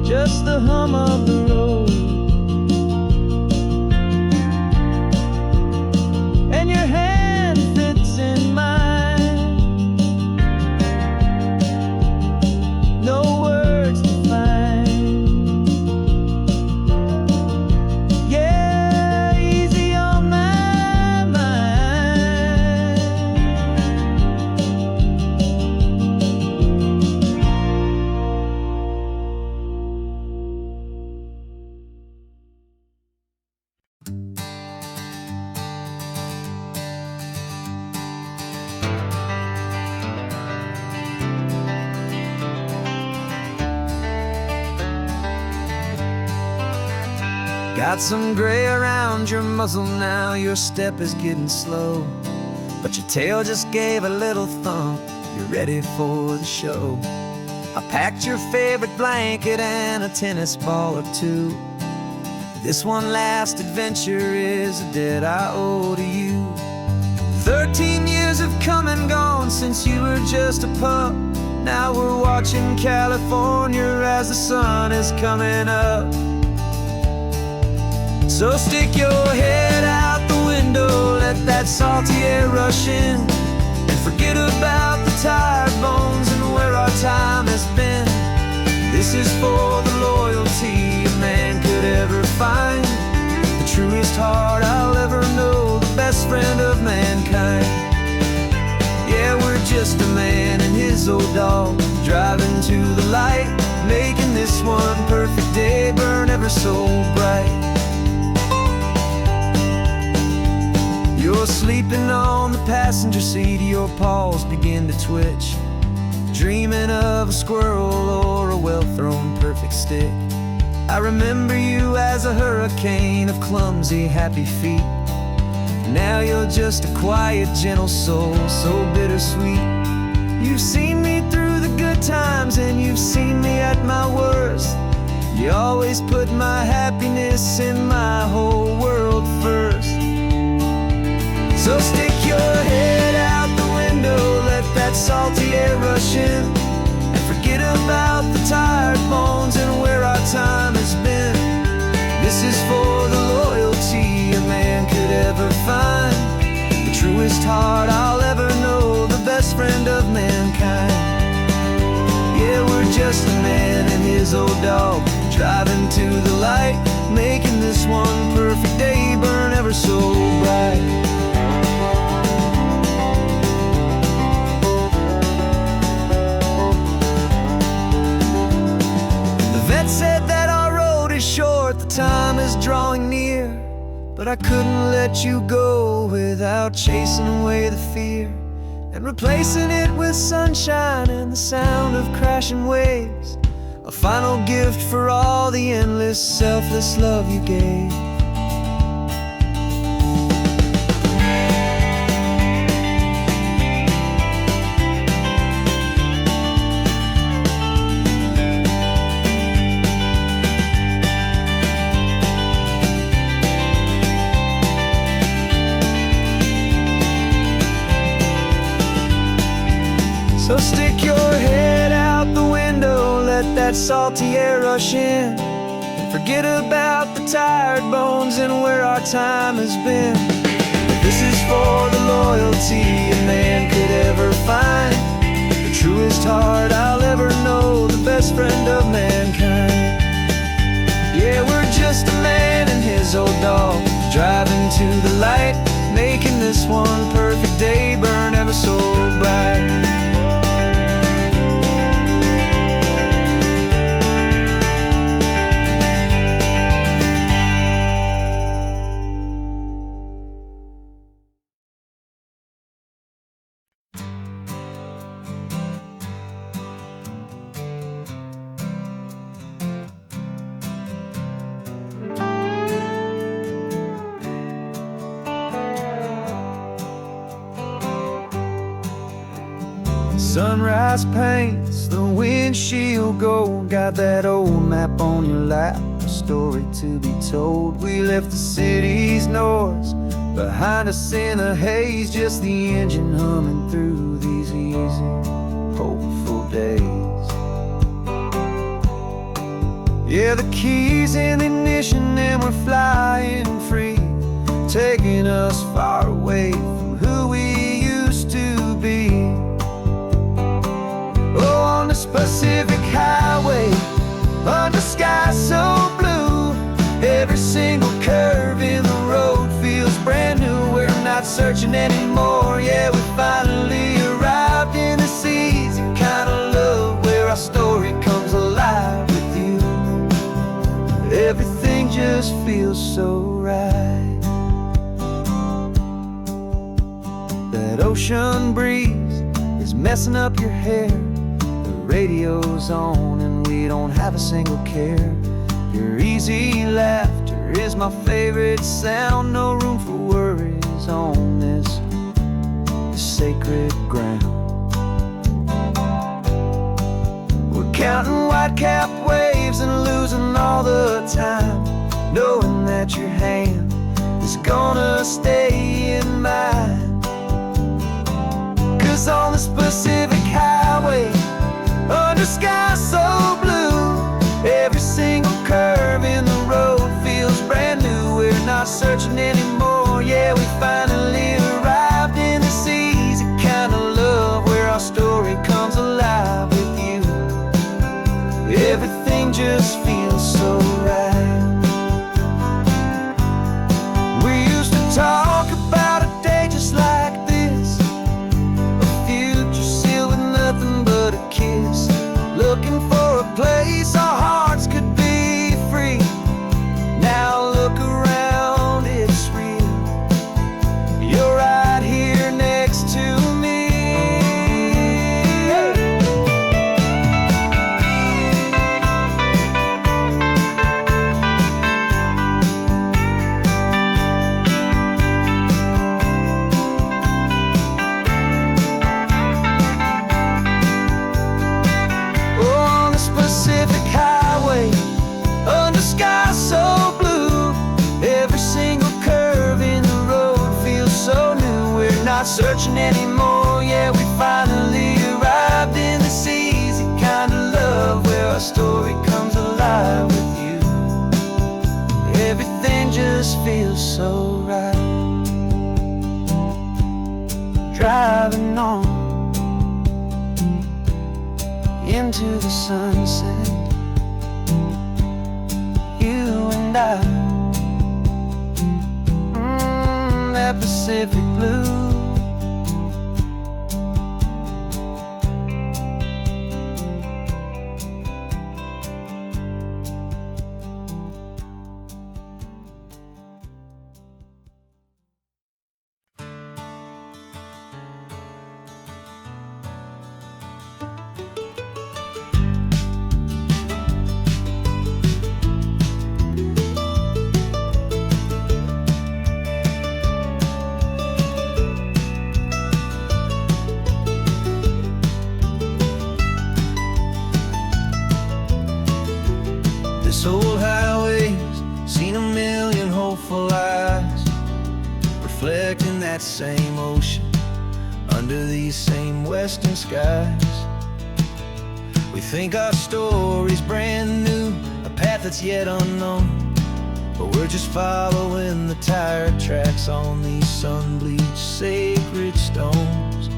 Just the hum of the road and your hand fits in mine. No words to find. Yeah, easy on my mind. Got some gray around your muzzle now, your step is getting slow, but your tail just gave a little thump, you're ready for the show. I packed your favorite blanket and a tennis ball or two. This one last adventure is a debt I owe to you. 13 years have come and gone since you were just a pup. Now we're watching California as the sun is coming up. So stick your head out the window, let that salty air rush in, and forget about the tired bones and where our time has been. This is for the loyalty a man could ever find, the truest heart I'll ever know, the best friend of mankind. Yeah, we're just a man and his old dog, driving to the light, making this one perfect day burn ever so bright. You're sleeping on the passenger seat, your paws begin to twitch, dreaming of a squirrel or a well-thrown perfect stick. I remember you as a hurricane of clumsy, happy feet. Now you're just a quiet, gentle soul, so bittersweet. You've seen me through the good times and you've seen me at my worst. You always put my happiness in my whole world first. So stick your head out the window, let that salty air rush in, and forget about the tired bones and where our time has been. This is for the loyalty a man could ever find, the truest heart I'll ever know, the best friend of mankind. Yeah, we're just a man and his old dog, driving to the light, making this one perfect day burn ever so bright. Said that our road is short, the time is drawing near, but I couldn't let you go without chasing away the fear and replacing it with sunshine and the sound of crashing waves, a final gift for all the endless, selfless love you gave. So stick your head out the window, let that salty air rush in, and forget about the tired bones and where our time has been. This is for the loyalty a man could ever find, the truest heart I'll ever know, the best friend of mankind. Yeah, we're just a man and his old dog, Driving to the light, making this one perfect day burn ever so bright. Sunrise paints the windshield gold. Got that old map on your lap, a story to be told. We left the city's noise behind us in the haze, just the engine humming through these easy, hopeful days. Yeah, the keys in the ignition and we're flying free, taking us far away from who we used to be. Oh, on this Pacific highway, under skies so blue, every single curve in the road feels brand new. We're not searching anymore, yeah, we finally arrived in this easy kind of love where our story comes alive with you. Everything just feels so right. That ocean breeze is messing up your hair, radio's on and we don't have a single care. Your easy laughter is my favorite sound. No room for worries on this sacred ground. We're counting white-capped waves and losing all the time, knowing that your hand is gonna stay in mine. 'Cause on this Pacific highway, under sky so blue, every single curve in the road feels brand new. We're not searching anymore, yeah, we finally arrived in this easy kind of love where our story comes alive with you. Everything just feels so right. We used to talk about a day just like this, a future sealed with nothing but a kiss, looking for a place our hearts could be free. Now look around, it's real. You're right here next to me. Pacific highway, under sky so blue, every single curve in the road feels so new. We're not searching anymore, yeah, we finally arrived in this easy kind of love where our story comes alive with you. Everything just feels so right. Driving on into the sunset, you and I, that Pacific blue. This old highway's seen a million hopeful eyes, reflecting that same ocean under these same western skies. We think our story's brand new, a path that's yet unknown, but we're just following the tire tracks on these sun-bleached sacred stones.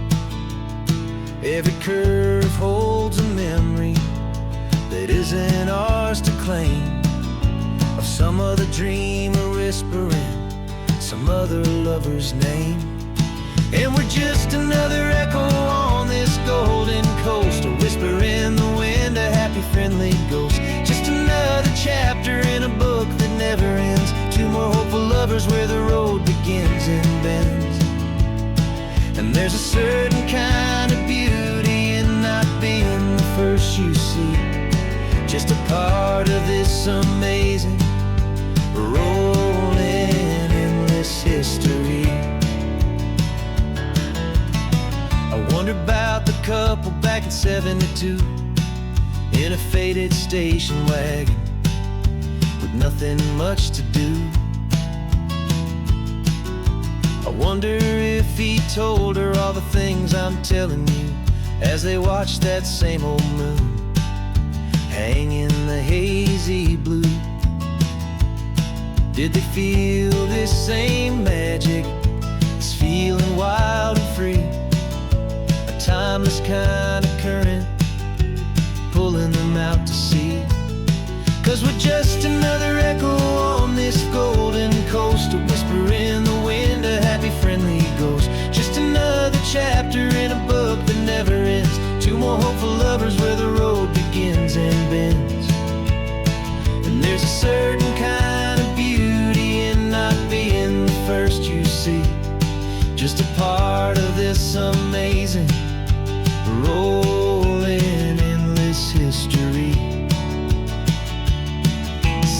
Every curve holds a memory that isn't ours to claim, of some other dreamer whispering some other lover's name. And we're just another echo on this golden coast, a whisper in the wind, a happy friendly ghost. Just another chapter in a book that never ends. Two more hopeful lovers where the road begins and bends. And there's a certain kind of beauty in not being the first you see, just a part of this amazing rolling endless history. I wonder about the couple back in '72 in a faded station wagon with nothing much to do. I wonder if he told her all the things I'm telling you as they watched that same old moon hang in the hazy blue. Did they feel this same magic, this feeling wild and free, a timeless kind of current pulling them out to sea? 'Cause we're just another echo on this golden coast, a whisper in the wind, a happy friendly ghost. Just another chapter in a book that never ends. Two more hopeful lovers where the road begins and bends. And there's a certain kind of beauty in not being the first you see, just a part of this amazing rolling endless history.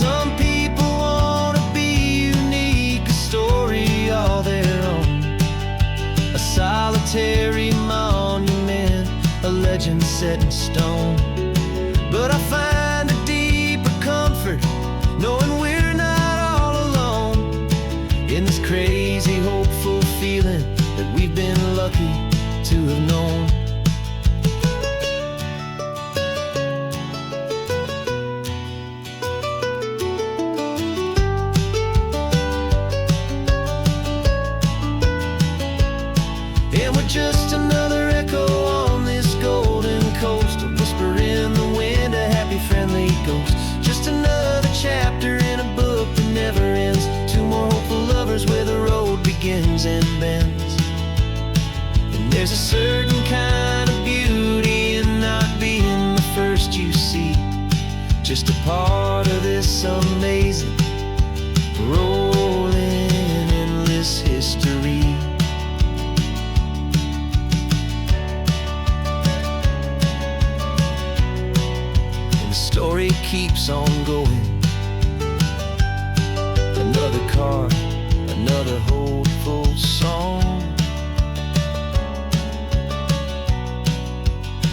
Some people want to be unique, a story all their own, a solitary monument, a legend set in stone. But I find a deeper comfort knowing we're not all alone in this crazy, hopeful feeling that we've been lucky to have known. And we're just another echo on this golden coast, a whisper in the wind, a happy friendly ghost. Just another chapter in a book that never ends. Two more hopeful lovers where the road begins and bends. And there's a certain kind of beauty in not being the first you see, just a part of this amazing rolling endless history. Story keeps on going. Another card, another hopeful song,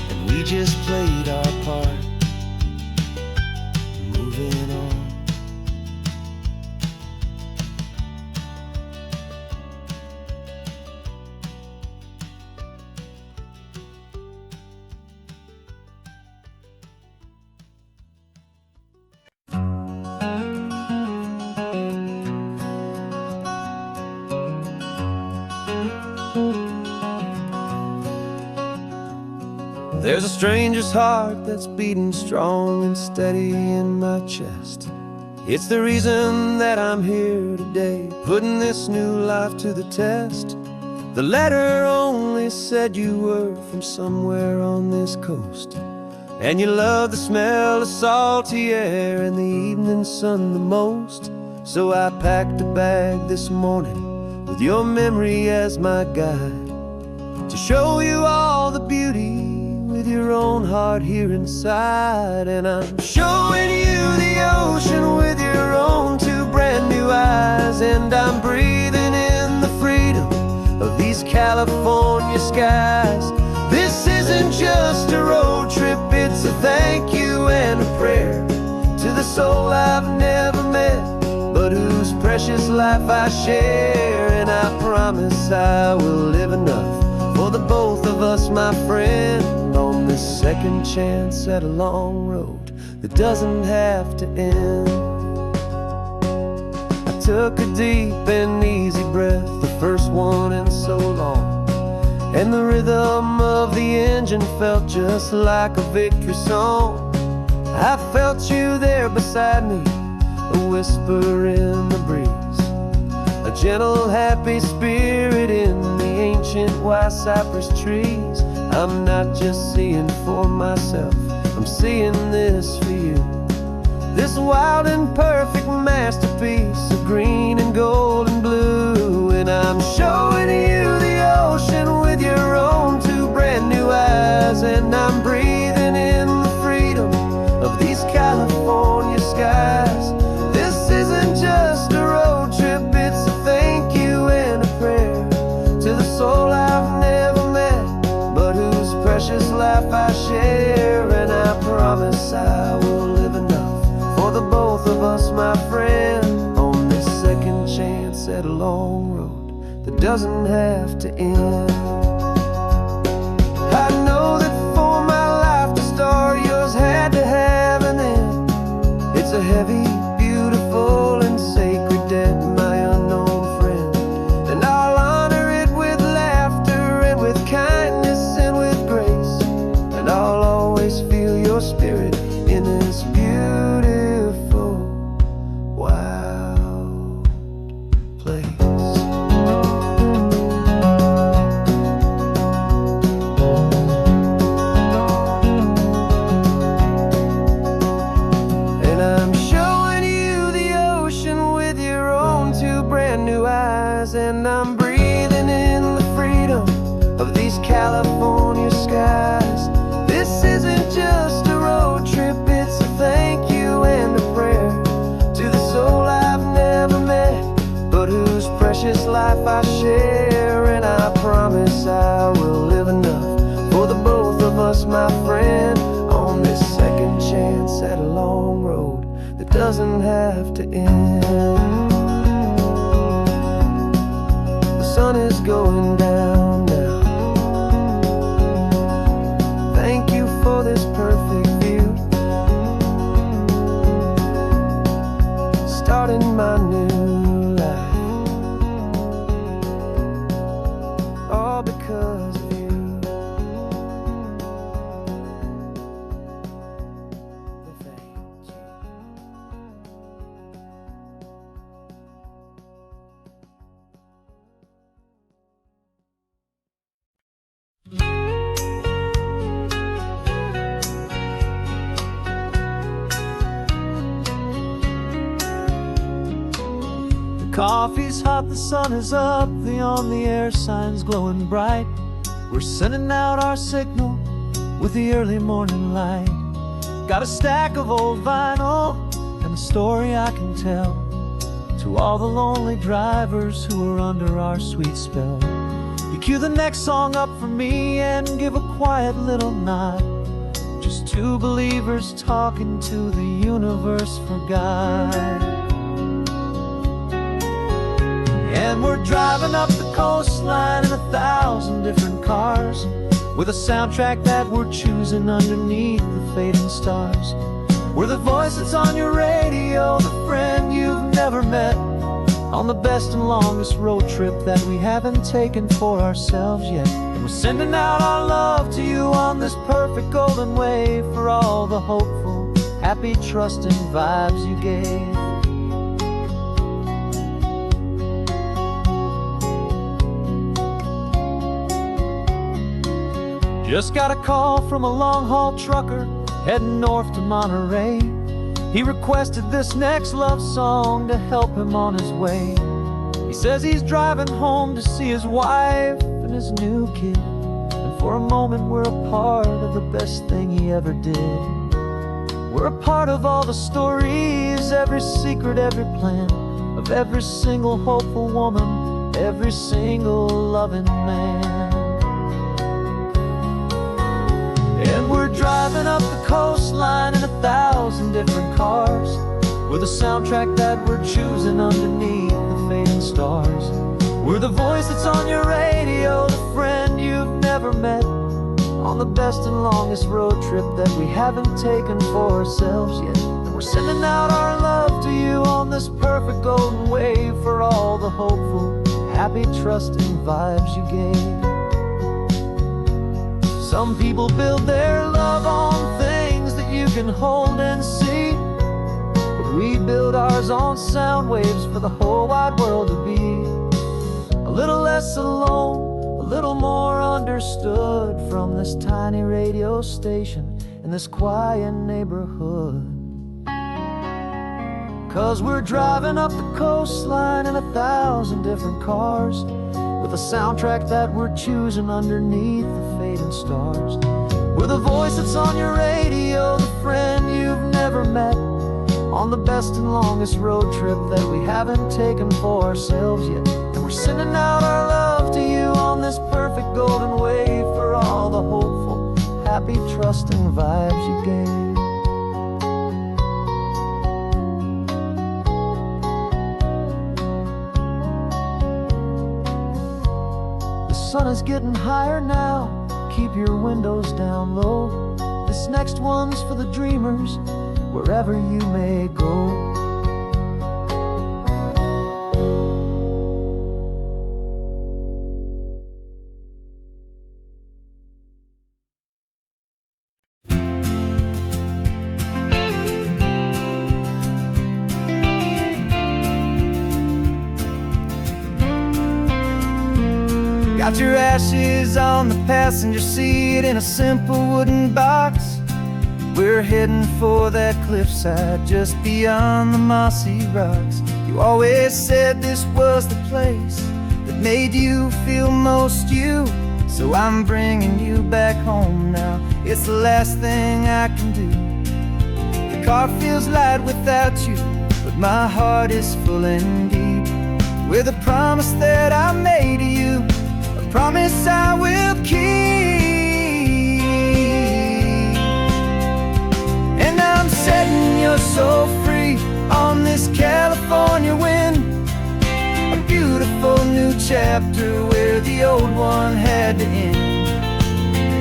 and we just played our part, moving on. There's a stranger's heart that's beating strong and steady in my chest. It's the reason that I'm here today, putting this new life to the test. The letter only said you were from somewhere on this coast, and you love the smell of salty air and the evening sun the most. So I packed a bag this morning with your memory as my guide, to show you all the beauty with your own heart here inside. And I'm showing you the ocean with your own two brand new eyes, and I'm breathing in the freedom of these California skies. This isn't just a road trip, it's a thank you and a prayer to the soul I've never met, but whose precious life I share. And I promise I will live enough for the both of us, my friend, on this second chance at a long road that doesn't have to end. I took a deep and easy breath, the first one in so long, and the rhythm of the engine felt just like a victory song. I felt you there beside me, a whisper in the breeze, a gentle, happy spirit in the ancient white cypress trees. I'm not just seeing for myself, I'm seeing this for you. This wild and perfect masterpiece of green and gold and blue. And I'm showing you the ocean with your own two brand new eyes. And I'm breathing in the freedom of these California skies. This isn't just a road trip, it's a thank you and a prayer to the soul I've never met, but whose precious life I share. And I promise I will live enough for the both of us, my friend, on this second chance at a long road that doesn't have to end. I know that for my life to start, yours had to have an end. It's a heavy, beautiful, and sacred debt, my unknown friend. And I'll honor it with laughter and with kindness and with grace. And I'll always feel your spirit in this beautiful, wild place. And I'm showing you the ocean with your own two brand new eyes. And I'm breathing in the freedom of these California skies. This isn't just a road trip, it's a thank you and a prayer to the soul I've never met, but whose precious life I share. And I promise I will live enough for the both of us, my friend, on this second chance at a long road that doesn't have to end. The sun is going down now. Thank you for this perfect view, starting my new life, all because of you. Thank you. Coffee's hot, the sun is up, the on-the-air sign's glowing bright. We're sending out our signal with the early morning light. Got a stack of old vinyl and a story I can tell to all the lonely drivers who are under our sweet spell. You cue the next song up for me and give a quiet little nod. Just two believers talking to the universe for God. And we're driving up the coastline in 1,000 different cars, with a soundtrack that we're choosing underneath the fading stars. We're the voice that's on your radio, the friend you've never met, on the best and longest road trip that we haven't taken for ourselves yet. And we're sending out our love to you on this perfect golden wave, for all the hopeful, happy, trusting vibes you gave. Just got a call from a long-haul trucker heading north to Monterey. He requested this next love song to help him on his way. He says he's driving home to see his wife and his new kid, and for a moment we're a part of the best thing he ever did. We're a part of all the stories, every secret, every plan, of every single hopeful woman, every single loving man. And we're driving up the coastline in 1,000 different cars, with a soundtrack that we're choosing underneath the fading stars. We're the voice that's on your radio, the friend you've never met, on the best and longest road trip that we haven't taken for ourselves yet. And we're sending out our love to you on this perfect golden wave, for all the hopeful, happy, trusting vibes you gave. Some people build their love on things that you can hold and see, but we build ours on sound waves for the whole wide world to be. less alone, a little more understood from this tiny radio station in this quiet neighborhood. 'Cause we're driving up the coastline in 1,000 different cars, with a soundtrack that we're choosing underneath the fading stars. We're the voice that's on your radio, the friend you've never met, on the best and longest road trip that we haven't taken for ourselves yet. And we're sending out our love to you on this perfect golden wave, for all the hopeful, happy, trusting vibes you gave. The sun is getting higher now, keep your windows down low. This next one's for the dreamers, wherever you may go. Got your ashes on the passenger seat in a simple wooden box. We're heading for that cliffside just beyond the mossy rocks. You always said this was the place that made you feel most you, so I'm bringing you back home now. It's the last thing I can do. The car feels light without you, but my heart is full and deep with a promise that I made to you, a promise I will keep. And I'm setting your soul free on this California wind, a beautiful new chapter where the old one had to end.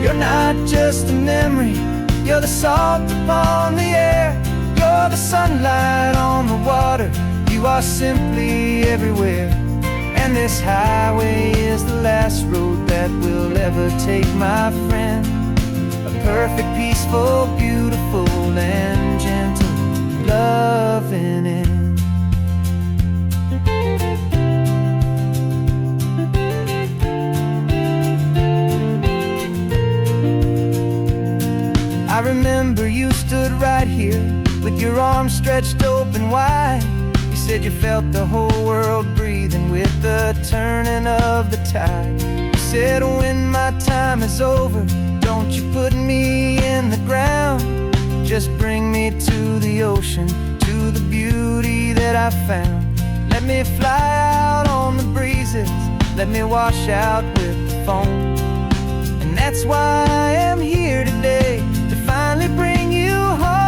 You're not just a memory, you're the salt upon the air, you're the sunlight on the water, you are simply everywhere. And this highway is the last road that we'll ever take, my friend. A perfect, peaceful, beautiful, and gentle loving end. I remember you stood right here with your arms stretched open wide. You said you felt the whole world breathing with the turning of the tide. You said when my time is over, don't you put me in the ground, just bring me to the ocean, to the beauty that I found. Let me fly out on the breezes, let me wash out with the foam. And that's why I am here today, to finally bring you home.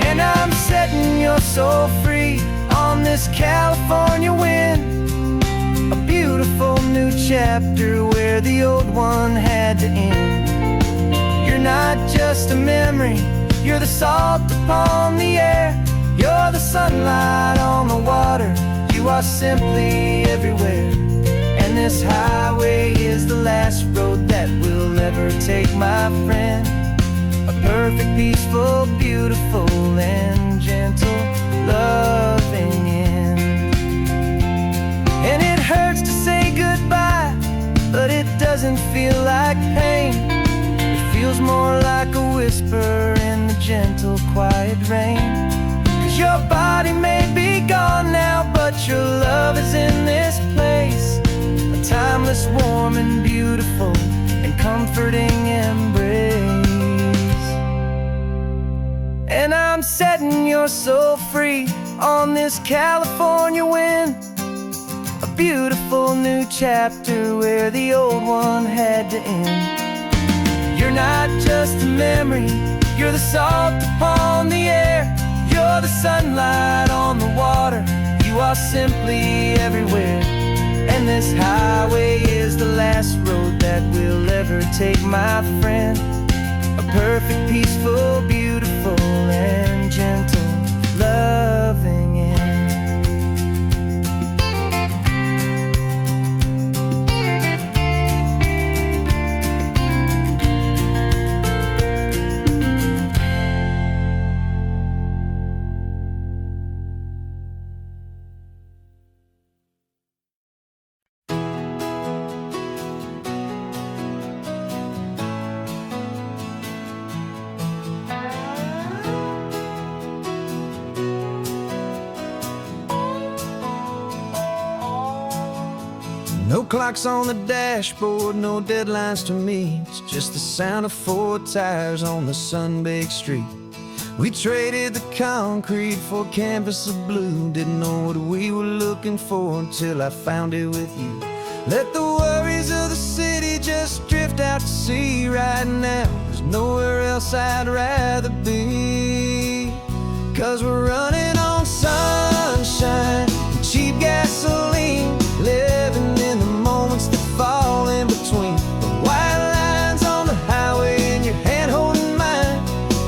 And I'm setting your soul free on this California wind, a beautiful new chapter where the old one had to end. You're not just a memory, you're the salt upon the air, you're the sunlight on the water, you are simply everywhere. And this highway is the last road that we'll ever take, my friend. A perfect, peaceful, beautiful, and gentle loving end. And it hurts to say goodbye, but it doesn't feel like pain. It feels more like a whisper in the gentle, quiet rain. 'Cause your body may be gone now, but your love is in this place, a timeless, warm, and beautiful, and comforting embrace. And I'm setting your soul free on this California wind, a beautiful new chapter where the old one had to end. You're not just a memory, you're the salt upon the air, you're the sunlight on the water, you are simply everywhere. And this highway is the last road that we'll ever take, my friend. A perfect, peaceful, beautiful, and gentle loving end. No clocks on the dashboard, no deadlines to meet. It's just the sound of 4 tires on the sun-baked street. We traded the concrete for a canvas of blue. Didn't know what we were looking for until I found it with you. Let the worries of the city just drift out to sea right now. There's nowhere else I'd rather be. 'Cause we're running on sunshine and cheap gasoline, living in the moments that fall in between. The white lines on the highway and your hand holding mine,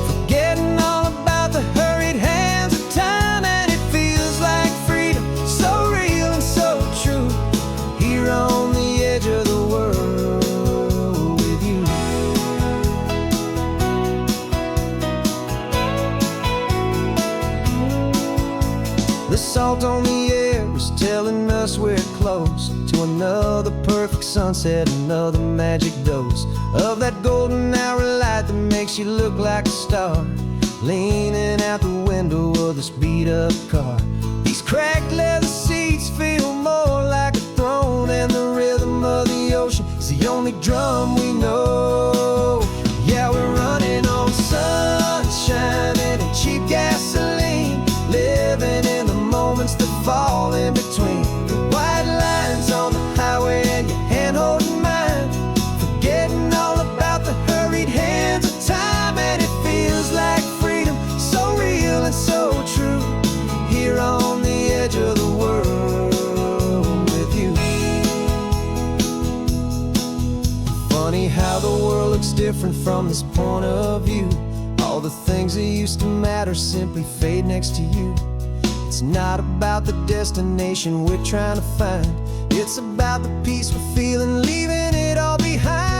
forgetting all about the hurried hands of time. And it feels like freedom, so real and so true, here on the edge of the world with you. The salt on the air is telling us we're close to another perfect sunset, another magic dose of that golden hour light that makes you look like a star, leaning out the window of this beat-up car. These cracked leather seats feel more like a throne, and the rhythm of the ocean is the only drum we know. Yeah, we're running on sunshine and cheap gasoline, living in the moments that fall in between. The white lines on the highway and your hand holding mine, forgetting all about the hurried hands of time. And it feels like freedom, so real and so true, here on the edge of the world with you. Funny how the world looks different from this point of view. All the things that used to matter simply fade next to you. It's not about the destination we're trying to find, it's about the peace we're feeling, leaving it all behind.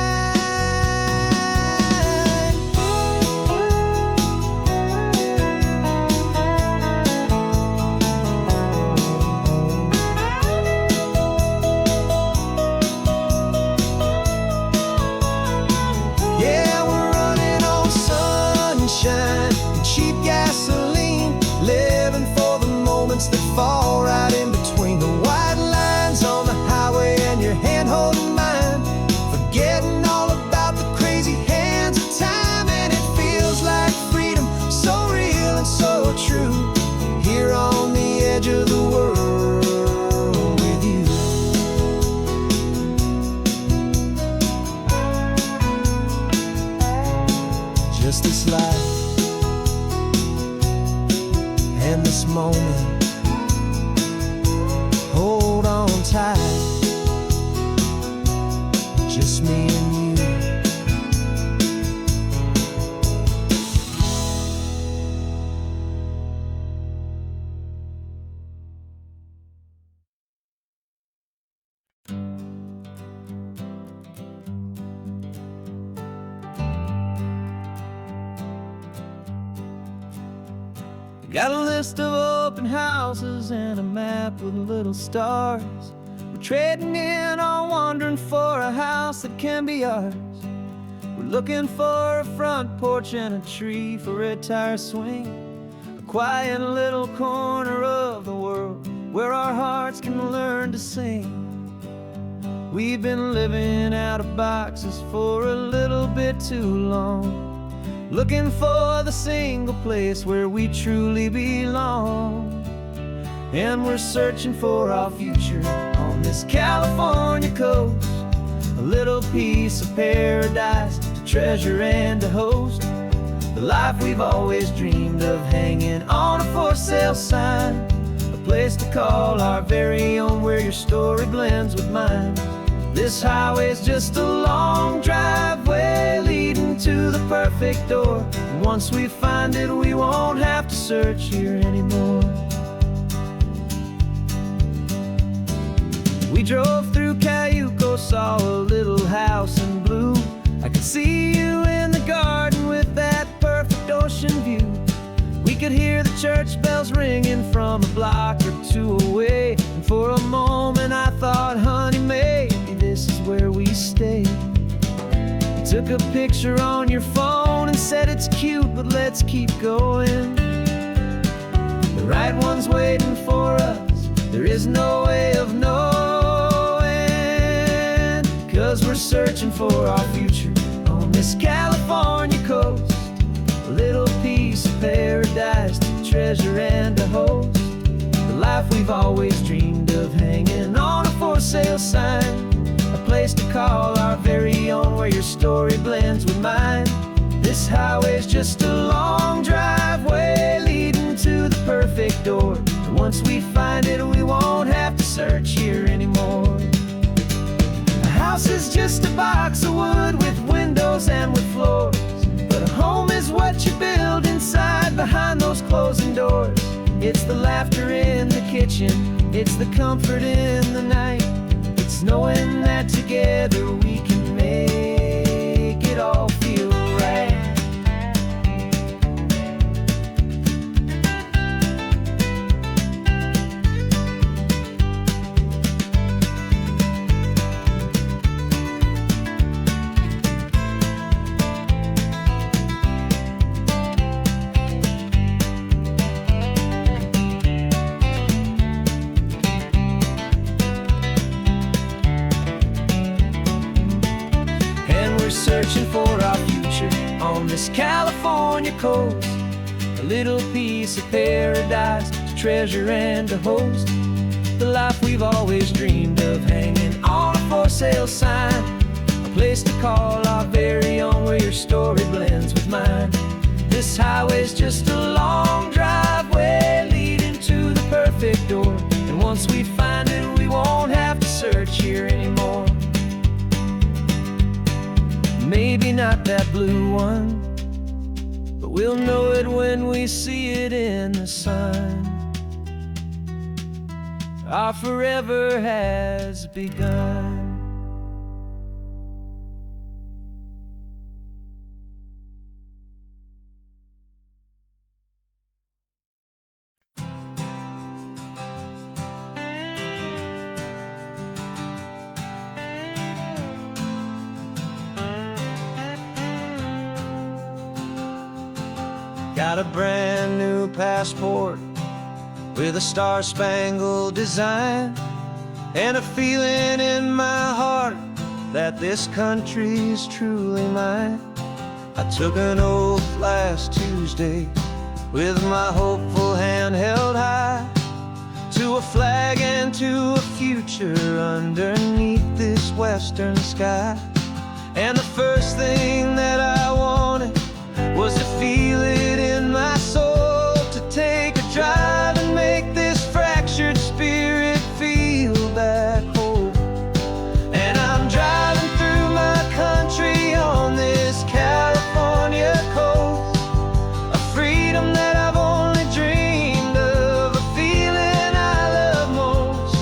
Yeah, we're running on sunshine and cheap gasoline, living for the moments that fall right in between. The white lines on the highway and your hand holding mine, forgetting all about the crazy hands of time. And it feels like freedom, so real and so true, here on the edge of the world with you. Just this life and this moment, hold on tight, just me and you. Got a list of open houses and a map with little stars. We're trading in on wondering for a house that can be ours. We're looking for a front porch and a tree for a tire swing, a quiet little corner of the world where our hearts can learn to sing. We've been living out of boxes for a little bit too long, looking for the single place where we truly belong. And we're searching for our future on this California coast, a little piece of paradise to treasure and to host, the life we've always dreamed of, hanging on a for sale sign, a place to call our very own, where your story blends with mine. This highway's just a long driveway leading to the perfect door, and once we find it, we won't have to search here anymore. We drove through Cayuco, saw a little house in blue. I could see you in the garden with that perfect ocean view. We could hear the church bells ringing from a block or two away, and for a moment I thought, honey, maybe this is where we stay. You took a picture on your phone and said it's cute, but let's keep going. The right one's waiting for us, there is no way of knowing. searching for our future on this California coast. A little piece of paradise to treasure and to host. The life we've always dreamed of, hanging on a for sale sign. A place to call our very own, where your story blends with mine. This highway's just a long driveway leading to the perfect door. And once we find it, we won't have to search here anymore. A house is just a box of wood with windows and with floors. But a home is what you build inside behind those closing doors. It's the laughter in the kitchen, it's the comfort in the night. It's knowing that together we can make it all feel right. Searching for our future on this California coast. A little piece of paradise to treasure and to host. The life we've always dreamed of, hanging on a for sale sign. A place to call our very own, where your story blends with mine. This highway's just a long driveway leading to the perfect door. And once we find it, we won't have to search here anymore. Maybe not that blue one, but we'll know it when we see it in the sun. Our forever has begun. Got a brand new passport with a star-spangled design, and a feeling in my heart that this country's truly mine. I took an oath last Tuesday with my hopeful hand held high, to a flag and to a future underneath this western sky. And the first thing that I wanted was to feel it in my soul, to take a drive and make this fractured spirit feel back home. And I'm driving through my country on this California coast, a freedom that I've only dreamed of, a feeling I love most.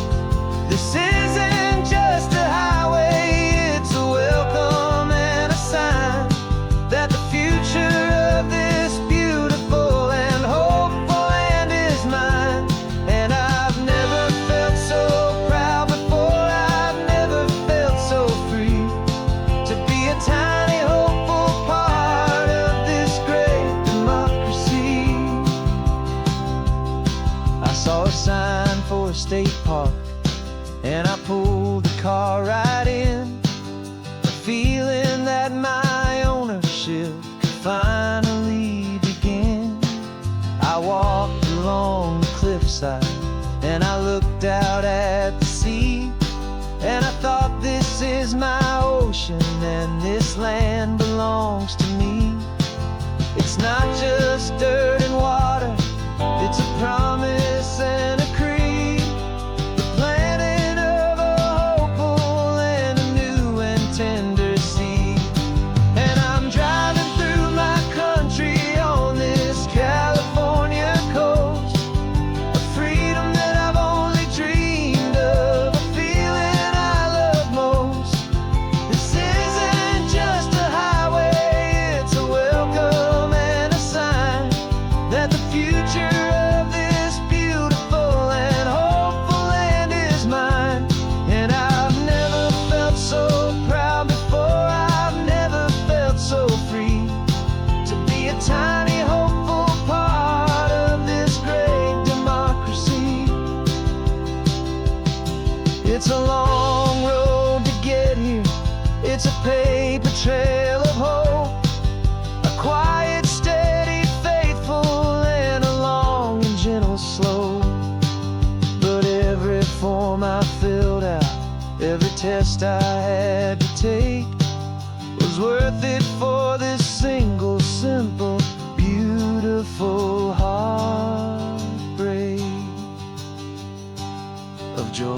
This isn't just a highway, it's a welcome and a sign that the future of this beautiful and hopeful land is mine. And I've never felt so proud before, I've never felt so free, to be a tiny hopeful part of this great democracy. I saw a sign for a state park, and I pulled the car right in, a feeling that my ownership finally begin. I walked along the cliffside and I looked out at the sea, and I thought, this is my ocean and this land belongs to me. It's not just dirt and water, it's a promise and a creed, the planting of a hopeful and a new and tender seed. And I'm driving through my country on this California coast, a freedom that I've only dreamed of, a feeling I love most. This isn't just a highway, it's a welcome and a sign that the future of this beautiful and hopeful land is mine. And I've never felt so proud before, I've never felt so free, to be a tiny hopeful part of this great democracy. It's a long road to get here, it's paper trail of hope, a quiet, steady, faithful, and a long and gentle slope. But every form I filled out, every test I had to take, was worth it for this single, simple, beautiful heartbreak of joy.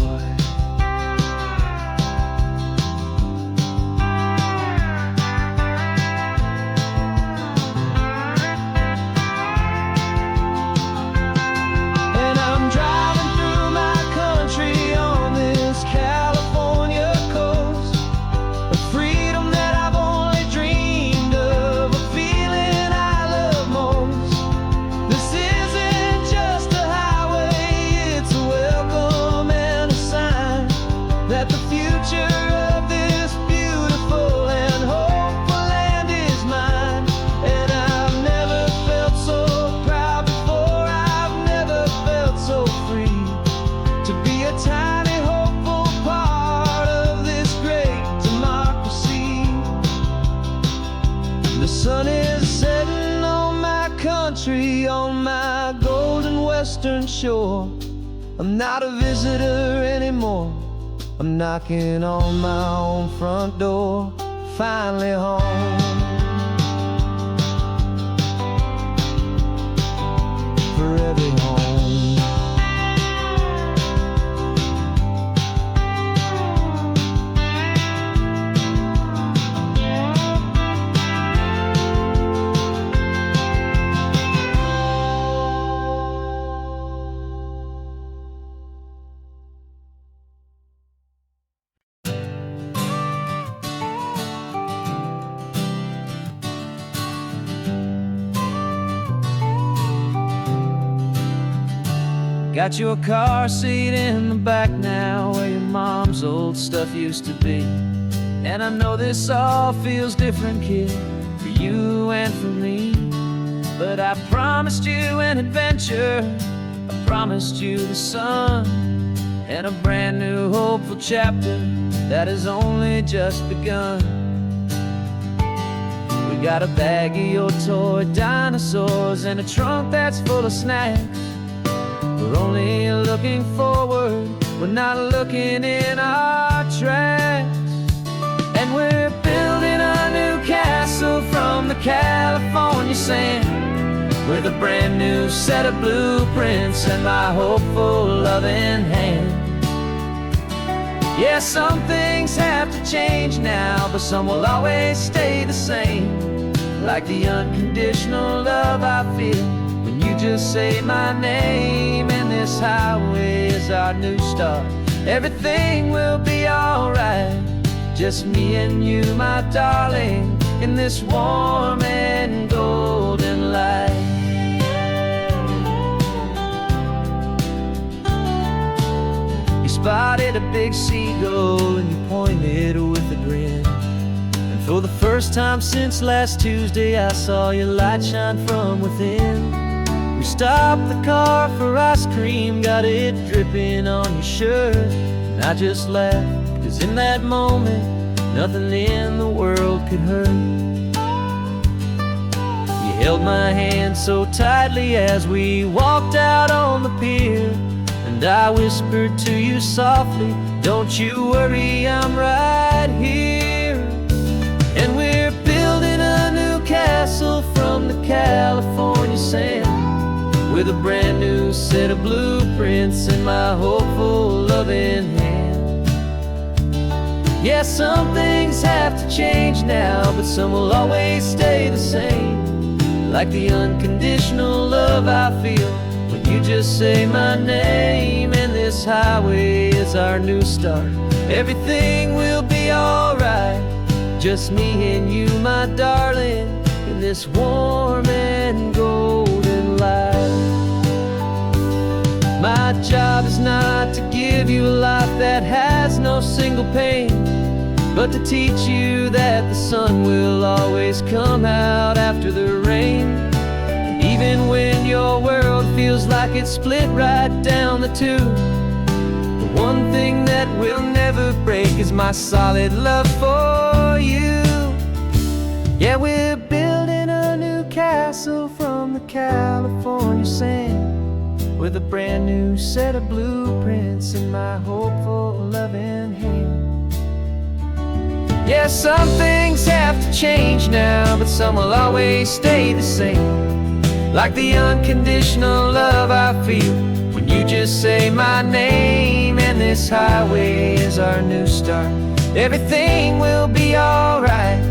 On my golden western shore, I'm not a visitor anymore. I'm knocking on my own front door, finally home. Forever home. Got your car seat in the back now, where your mom's old stuff used to be. And I know this all feels different, kid, for you and for me. But I promised you an adventure, I promised you the sun, and a brand new hopeful chapter that has only just begun. We got a bag of your toy dinosaurs and a trunk that's full of snacks. We're only looking forward, we're not looking in our tracks. And we're building a new castle from the California sand, with a brand new set of blueprints and my hopeful loving hand. Yeah, some things have to change now, but some will always stay the same. Like the unconditional love I feel when you just say my name. And this highway is our new start, everything will be alright. Just me and you, my darling, in this warm and golden light. You spotted a big seagull and you pointed with a grin. And for the first time since last Tuesday, I saw your light shine from within. We stopped the car for ice cream, got it dripping on your shirt. And I just laughed, 'cause in that moment, nothing in the world could hurt. You held my hand so tightly as we walked out on the pier, and I whispered to you softly, don't you worry, I'm right here. And we're building a new castle from the California sand, with a brand new set of blueprints in my hopeful loving hand. Yeah, some things have to change now, but some will always stay the same. Like the unconditional love I feel when you just say my name. And this highway is our new start, everything will be alright. Just me and you, my darling, in this warm and golden light. My job is not to give you a life that has no single pain, but to teach you that the sun will always come out after the rain. And even when your world feels like it's split right down the two, the one thing that will never break is my solid love for for you. Yeah, we're building a new castle from the California sand, with a brand new set of blueprints in my hopeful, loving hand. Yeah, some things have to change now, but some will always stay the same. Like the unconditional love I feel when you just say my name. And this highway is our new start. Everything will be alright,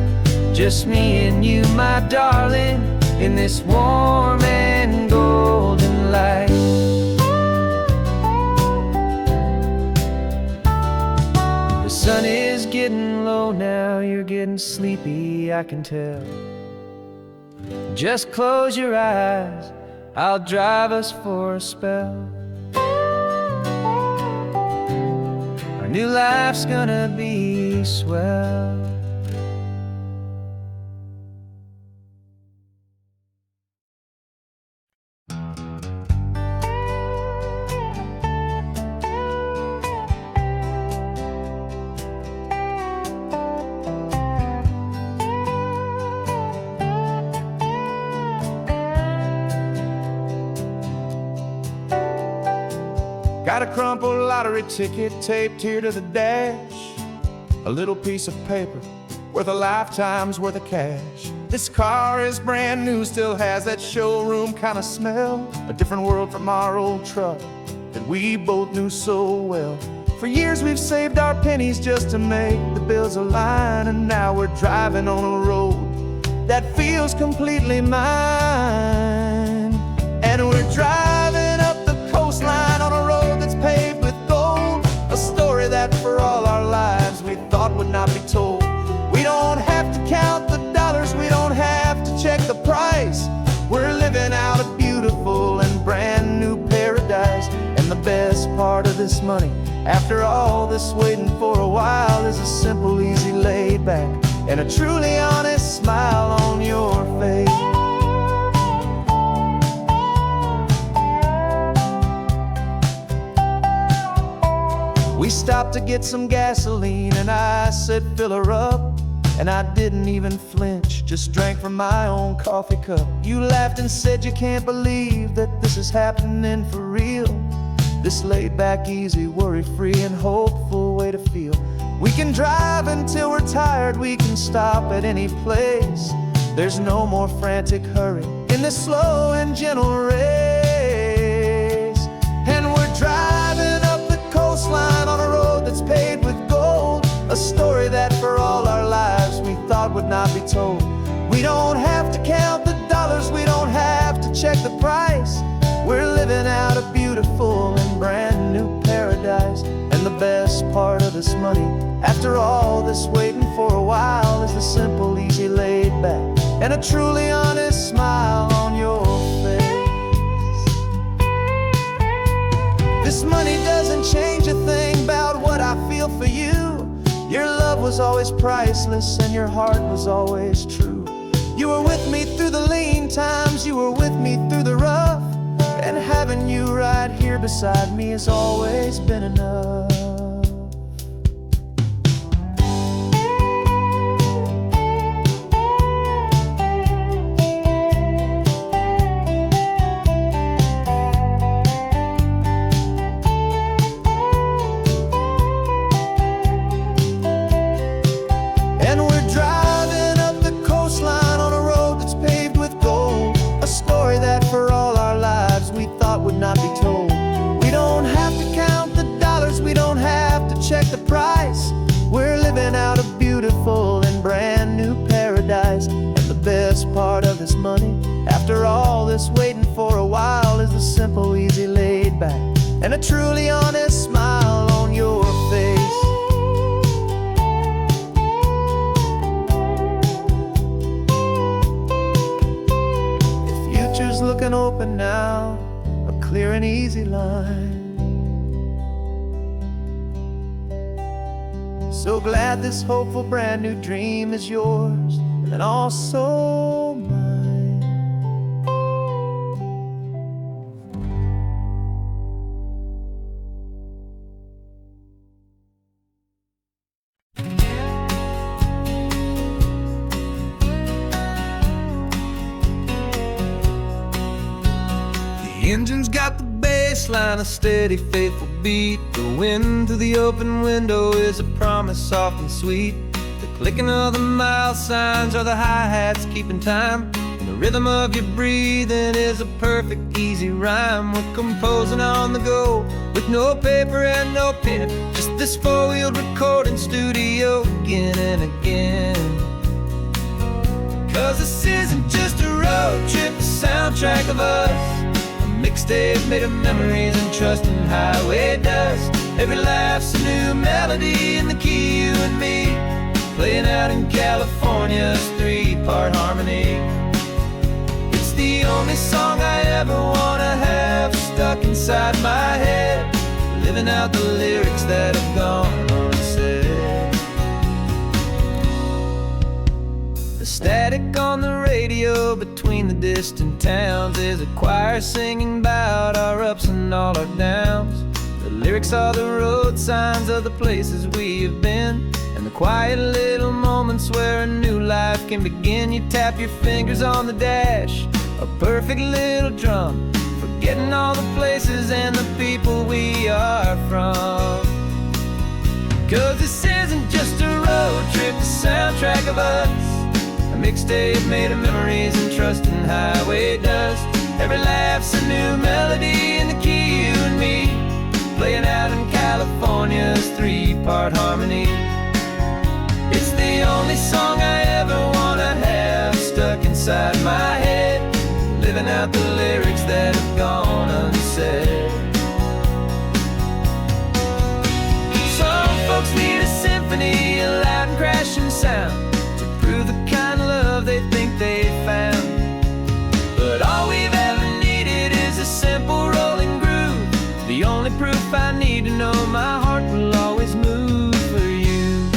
just me and you, my darling, in this warm and golden light. The sun is getting low now, you're getting sleepy, I can tell. Just close your eyes, I'll drive us for a spell. Our new life's gonna be swell. Got a crumpled lottery ticket taped here to the dash, a little piece of paper worth a lifetime's worth of cash. This car is brand new, still has that showroom kind of smell, a different world from our old truck that we both knew so well. For years we've saved our pennies just to make the bills align, and now we're driving on a road that feels completely mine. And we're driving up the coastline on a road that's paved with gold, a story that for all our lives we thought would not be told. We don't have to count the dollars, we don't have to check the price. We're living out a beautiful and brand new paradise. And the best part of this money, after all this waiting for a while, is a simple, easy, laid back, and a truly honest smile on your face. We stopped to get some gasoline, and I said fill her up, and I didn't even flinch, just drank from my own coffee cup. You laughed and said you can't believe that this is happening for real. This laid back, easy, worry-free and hopeful way to feel. We can drive until we're tired, we can stop at any place. There's no more frantic hurry in this slow and gentle race. And we're driving up the coastline on a road that's paved with gold, a story that for all our lives we thought would not be told. We don't have to count the dollars, we don't have to check the price. We're living out a beautiful and brand new paradise. And the best part of this money, after all this waiting for a while, is the simple, easy, laid back, and a truly honest smile on your face. This money doesn't change a thing about what I feel for you. Your love was always priceless and your heart was always true. You were with me through the lean times, you were with me through the rough, and having you right here beside me has always been enough. And we're driving up the coastline on a road that's paved with gold, a story that for all our lives we thought would not be told. We don't have to count the dollars, we don't have to check the price. We're living out a beautiful and brand new paradise. And the best part of this money, after all this waiting for a while, is the simple, easy, laid back, and a truly honest smile on your face. Future's looking open now, a clear and easy line. So glad this hopeful brand new dream is yours, and also mine. engine's got the bass line, a steady, faithful beat. The wind through the open window is a promise soft and sweet. The clicking of the mile signs are the hi-hats keeping time. And the rhythm of your breathing is a perfect, easy rhyme. We're composing on the go with no paper and no pen, just this four-wheeled recording studio again and again. 'Cause this isn't just a road trip, the soundtrack of us. Mixtape made of memories and trust in highway dust. Every laugh's a new melody in the key, you and me, playing out in California's three-part harmony. It's the only song I ever wanna have stuck inside my head, living out the lyrics that have gone unsaid. The static on the radio between the distant towns is a choir singing about our ups and all our downs. The lyrics are the road signs of the places we have been, and the quiet little moments where a new life can begin. You tap your fingers on the dash, a perfect little drum, forgetting all the places and the people we are from. 'Cause this isn't just a road trip, the soundtrack of us. A mixtape made of memories and trust in highway dust. Every laugh's a new melody in the key, you and me, playing out in California's three-part harmony. It's the only song I ever wanna have stuck inside my head, living out the lyrics that have gone unsaid. Some folks need a symphony, a loud and crashing sound, to prove the kind of love they think they found. But all we've ever needed is a simple rolling groove, the only proof I need to know my heart will always move for you.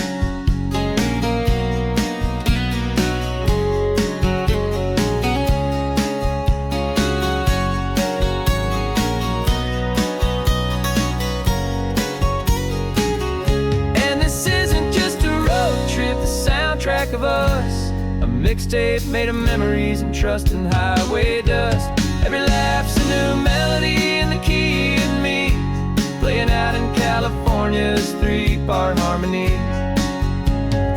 And this isn't just a road trip, the soundtrack of us. A mixtape made of memories and trust in highway dust. Every laugh's a new melody in the key and me, playing out in California's three-part harmony.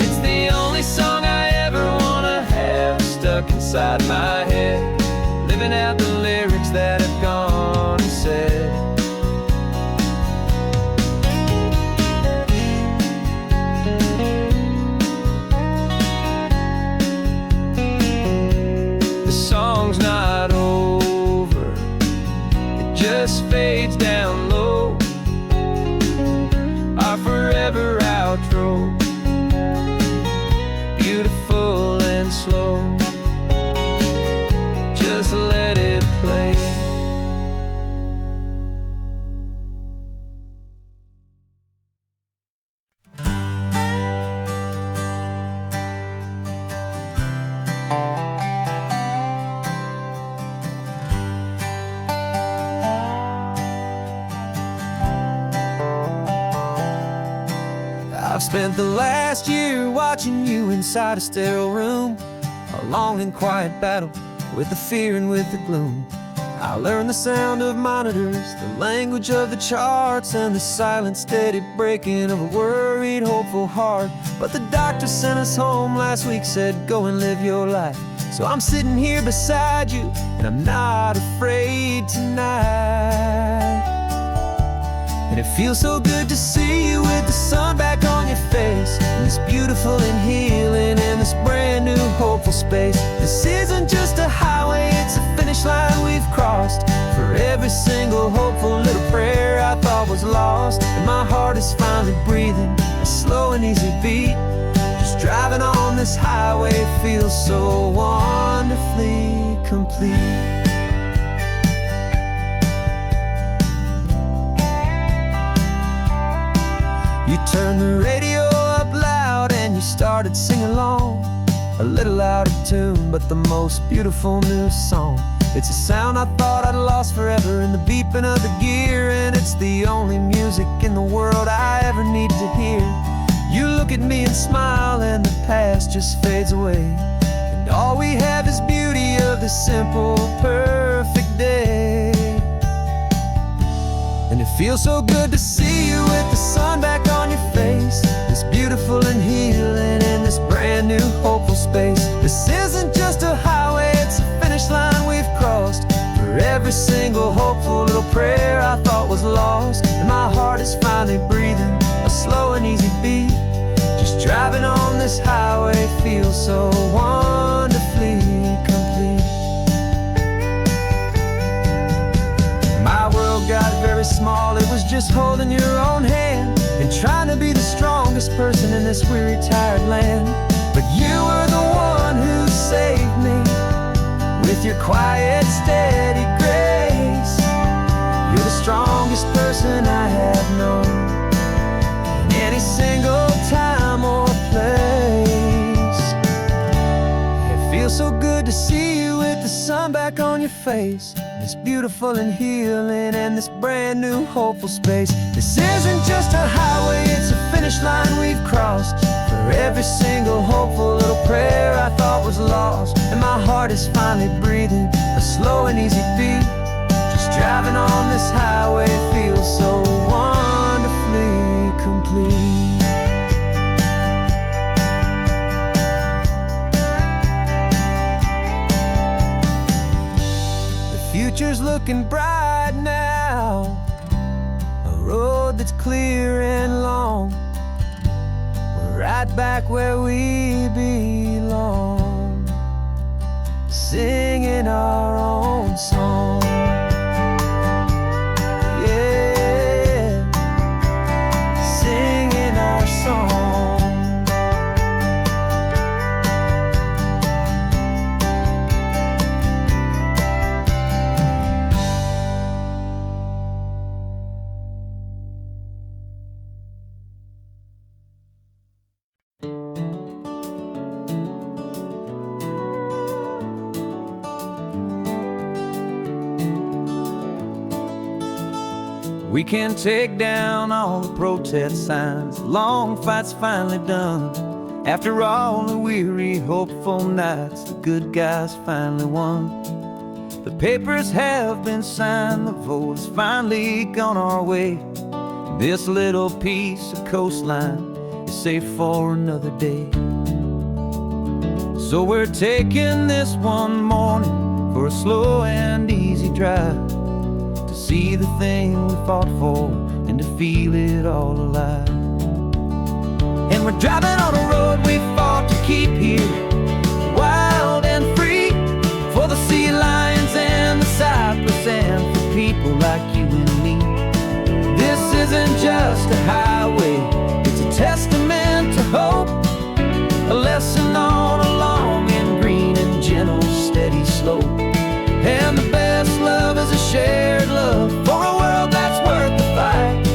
It's the only song I ever wanna have stuck inside my head, living out the lyrics that have gone and said. Song's not over, it just fades down low, our forever outro, beautiful and slow, just let it play. I've spent the last year watching you inside a sterile room, a long and quiet battle with the fear and with the gloom. I learned the sound of monitors, the language of the charts, and the silent, steady breaking of a worried, hopeful heart. But the doctor sent us home last week, said, go and live your life. So I'm sitting here beside you, and I'm not afraid tonight. And it feels so good to see you with the sun back on your face, and this beautiful and healing in this brand new hopeful space. This isn't just a highway, it's a finish line we've crossed. For every single hopeful little prayer I thought was lost, and my heart is finally breathing a slow and easy beat. Just driving on this highway feels so wonderfully complete. You turned the radio up loud and you started singing along, a little out of tune, but the most beautiful new song. It's a sound I thought I'd lost forever in the beeping of the gear, and it's the only music in the world I ever need to hear. You look at me and smile and the past just fades away, and all we have is beauty of this simple, perfect day. Feels so good to see you with the sun back on your face. This beautiful and healing in this brand new hopeful space. This isn't just a highway, it's a finish line we've crossed. For every single hopeful little prayer I thought was lost, and my heart is finally breathing a slow and easy beat. Just driving on this highway feels so wonderfully complete. My world got very small, it was just holding your own hand and trying to be the strongest person in this weary, tired land. But you were the one who saved me with your quiet, steady grace. You're the strongest person I have known in any single time or place. It feels so good to see you with the sun back on your face. This beautiful and healing and this brand new hopeful space. This isn't just a highway, it's a finish line we've crossed. For every single hopeful little prayer I thought was lost, and my heart is finally breathing a slow and easy beat. Just driving on this highway feels so wonderfully complete. Future's looking bright now, a road that's clear and long. We're right back where we belong, singing our own song. Yeah, singing our song. We can take down all the protest signs. Long fight's finally done. After all the weary, hopeful nights, the good guys finally won. The papers have been signed, the vote has finally gone our way. This little piece of coastline is safe for another day. So we're taking this one morning for a slow and easy drive, to see the thing we fought for and to feel it all alive. And we're driving on a road we fought to keep here, wild and free, for the sea lions and the cypress and for people like you and me. This isn't just a highway, it's a testament to hope, a lesson on a long and green and gentle steady slope. And the best love is a shared love for a world that's worth the fight,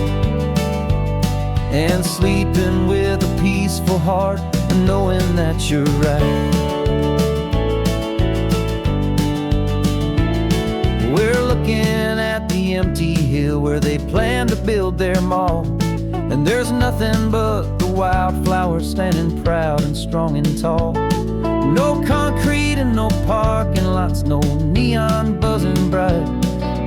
and sleeping with a peaceful heart and knowing that you're right. We're looking at the empty hill where they plan to build their mall, and there's nothing but the wildflowers standing proud and strong and tall. No concrete and no parking lots, no neon buzzing bright,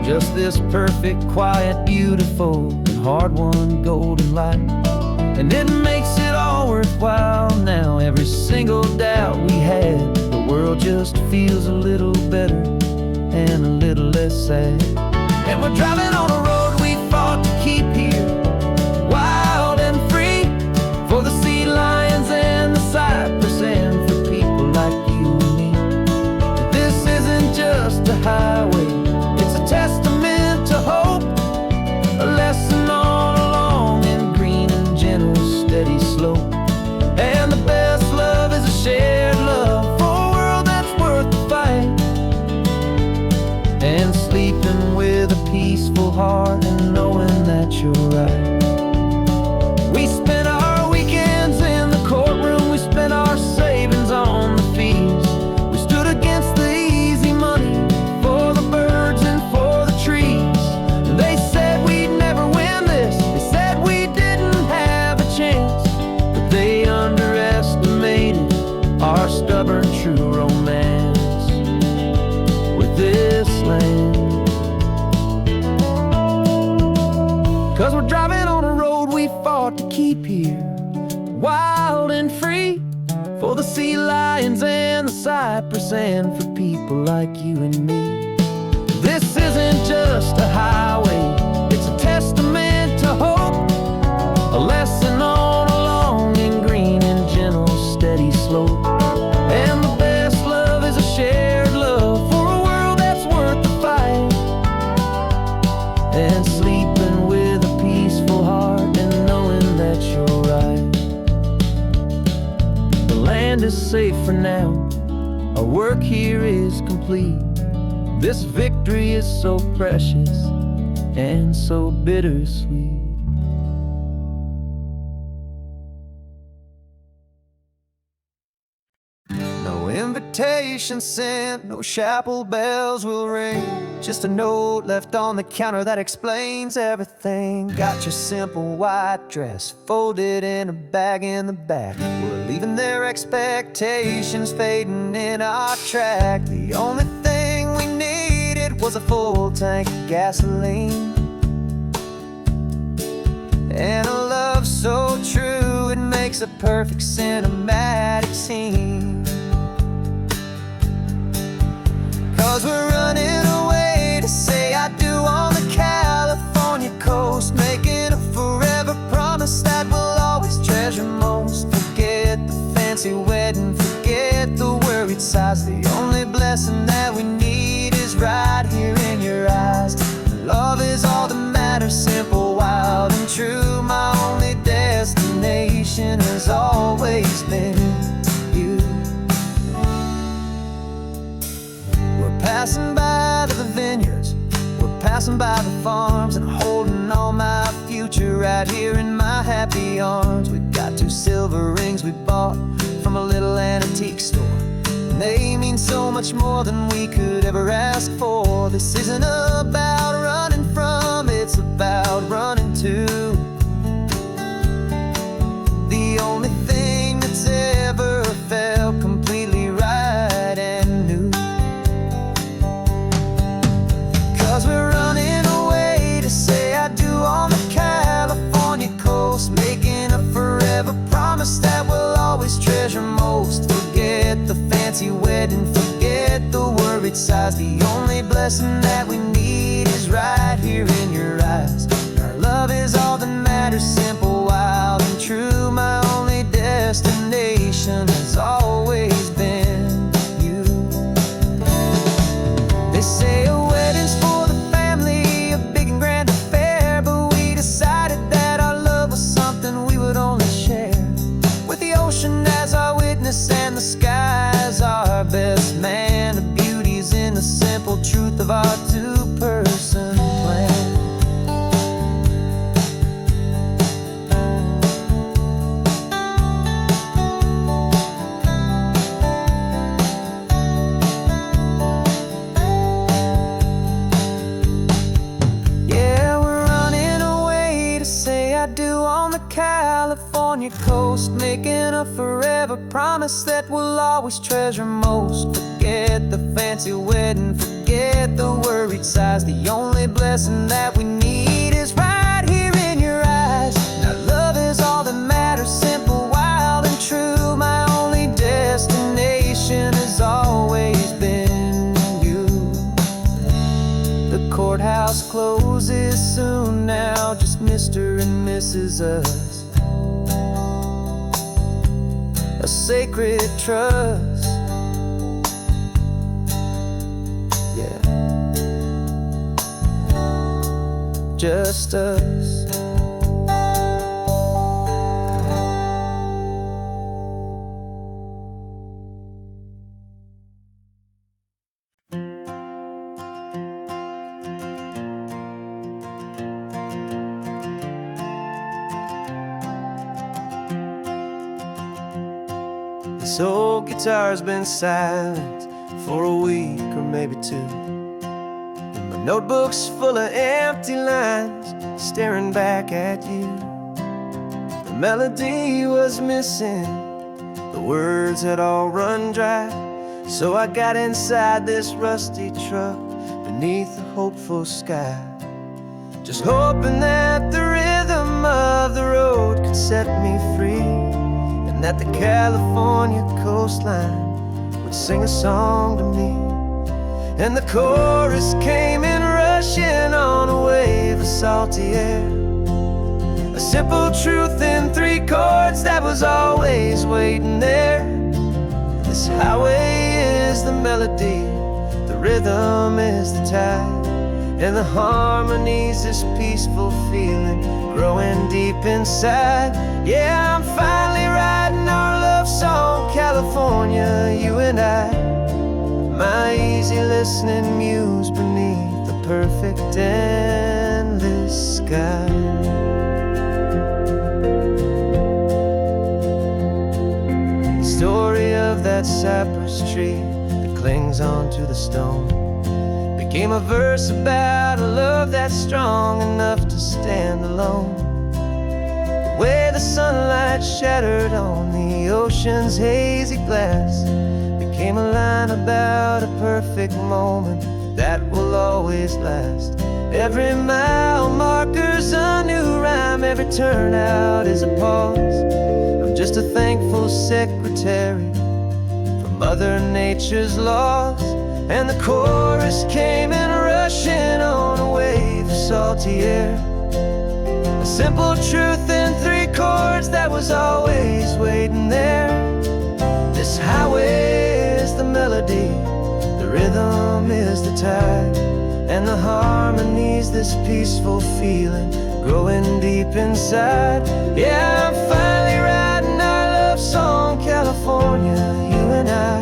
just this perfect, quiet, beautiful, and hard-won golden light. And it makes it all worthwhile now. Every single doubt we had, the world just feels a little better and a little less sad. And we're driving on a road we fought to keep here, wild and free, for the sea lions and the cypress and for people like you and me. This isn't just a highway, it's a testament to hope, a lesson on a long and green and gentle steady slope. And the best love is a shared love for a world that's worth the fight, and sleeping with a peaceful heart we're driving on a road we fought to keep here, wild and free, for the sea lions and the cypress, and for people like you and me. This isn't just a highway, it's a testament to hope, a lesson on a long and green and gentle steady slope. And the best love is a shared love for a world that's worth the fight, and sleeping with a peaceful heart and knowing that you're right. The land is safe for now, our work here is complete. This victory is so precious and so bittersweet. No invitation sent, no chapel bells will ring, just a note left on the counter that explains everything. Got your simple white dress folded in a bag in the back. We're leaving their expectations fading in our track. The only thing we needed was a full tank of gasoline, and a love so true it makes a perfect cinematic scene. 'Cause we're running away to say I do on the California coast, making a forever promise that we'll always treasure most. Forget the fancy wedding, forget the worried sighs. The only blessing that we need is right here in your eyes. Love is all that matters, simple, wild and true. My only destination has always been you. We're passing by the vineyards, we're passing by the farms, and holding all my future right here in my happy arms. We've got 2 silver rings we bought from a little antique store, and they mean so much more than we could ever ask for. This isn't about running from, it's about running to the only thing that's ever felt completely right and new. 'Cause we're running away to say I do on the California coast, making a forever promise that we'll always treasure most. Forget the fancy wedding, forget the worried sighs. The only blessing that we need is right here in your eyes. Our love is all that matters, simple, wild and true. My only destination has always been you. They say a wedding's for the family, a big and grand affair, but we decided that our love was something we would only share with the ocean as our witness and the sky as our best man. The beauty's in the simple truth of our 2-person plan. Yeah, we're running away to say I do on the California coast, making a forever promise that we'll always treasure most. Forget the fancy wedding, forget the worried sighs. The only blessing that we need is right here in your eyes. Now love is all that matters, simple, wild and true. My only destination has always been you. The courthouse closes soon now, just Mr. and Mrs. Us, a sacred trust. Yeah, just us. This old guitar's been silent for a week or maybe 2, and my notebook's full of empty lines staring back at you. The melody was missing, the words had all run dry, so I got inside this rusty truck beneath the hopeful sky, just hoping that the rhythm left set me free, and that the California coastline would sing a song to me. And the chorus came in rushing on a wave of salty air, a simple truth in 3 chords that was always waiting there. This highway is the melody, the rhythm is the tide, and the harmony's this peaceful feeling growing deep inside. Yeah, I'm finally writing our love song, California, you and I. My easy listening muse beneath the perfect endless sky. The story of that cypress tree that clings onto the stone became a verse about a love that's strong enough to stand alone. The way the sunlight shattered on the ocean's hazy glass became a line about a perfect moment that will always last. Every mile marker's a new rhyme, every turnout is a pause. I'm just a thankful secretary for Mother Nature's laws. And the chorus came in rushing on a wave of salty air, a simple truth in 3 chords that was always waiting there. This highway is the melody, the rhythm is the tide, and the harmony's this peaceful feeling growing deep inside. Yeah, I'm finally writing our love song, California, you and I.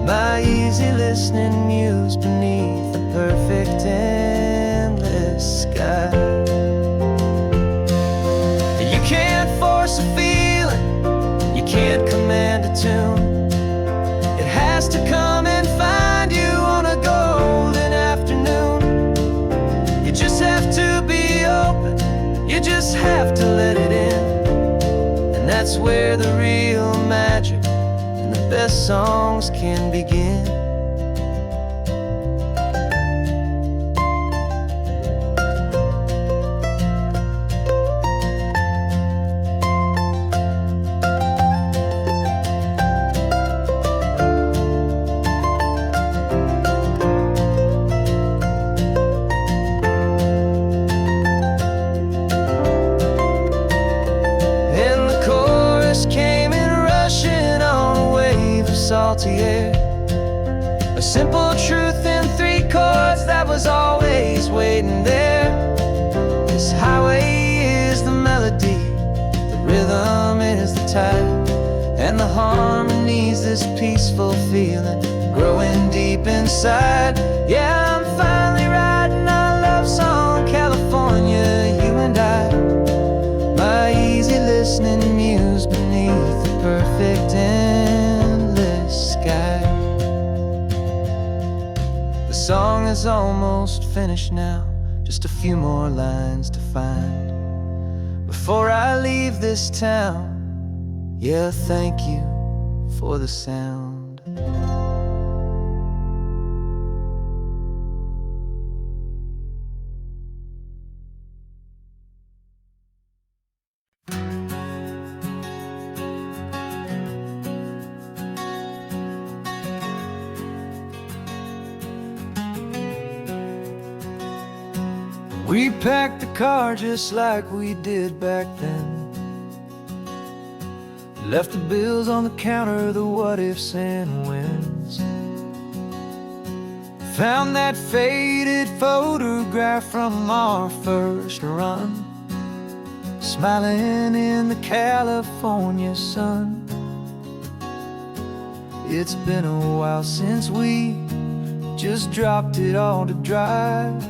My easy listening muse beneath the perfect endless sky. You can't force a feeling, you can't command a tune. It has to come and find you on a golden afternoon. You just have to be open, you just have to let it in. And that's where the real magic, the best songs can begin. And the chorus came in rushing on a wave of salty air, a simple truth in 3 chords that was always waiting there. This highway is the melody, the rhythm is the tide, and the harmony's this peaceful feeling growing deep inside. Yeah, I'm finally writing our love song, California, you and I. My easy listening muse beneath the perfect endless sky. The song is almost finished now, just a few more lines to find before I leave this town. Yeah, thank you for the sound. We packed the car just like we did back then, left the bills on the counter, the what-ifs and whens. Found that faded photograph from our first run, smiling in the California sun. It's been a while since we just dropped it all to drive.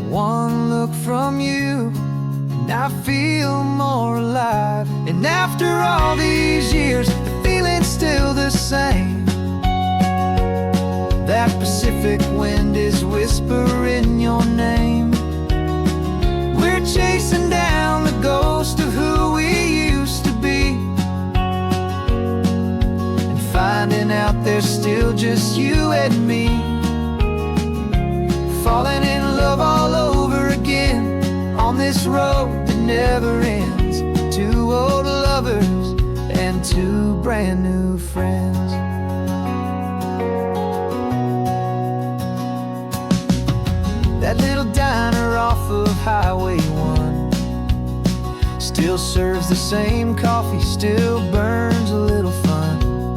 One look from you and I feel more alive. And after all these years, the feeling's still the same. That Pacific wind is whispering your name. We're chasing down the ghost of who we used to be, and finding out there's still just you and me. Falling in love all over again on this road that never ends. and 2 brand new friends. That little diner off of Highway 1 still serves the same coffee, still burns a little fun.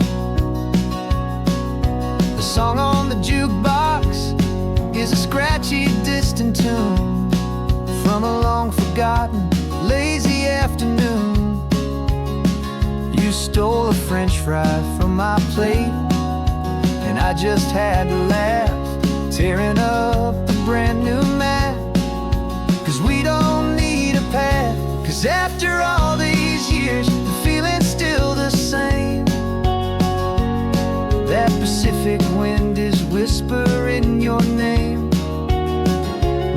The song on the jukebox is a scratchy, distant tune from a long-forgotten, lazy afternoon. You stole a French fry from my plate, and I just had to laugh, tearing up the brand new map. 'Cause we don't need a path, 'cause after all these years, the feeling's still the same. That Pacific wind is whispering your name.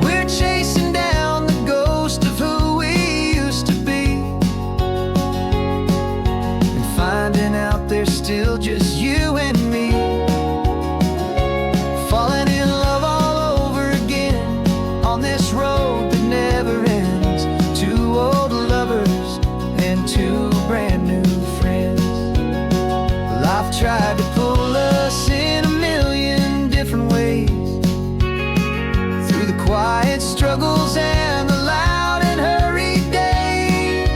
We're chasing down the ghost of who we used to be, and finding out there's still just you and me. Falling in love all over again on this road that never ends. 2 old lovers and 2 brand new friends. Life tried to pull us in a million different ways, through the quiet struggles and the loud and hurried days.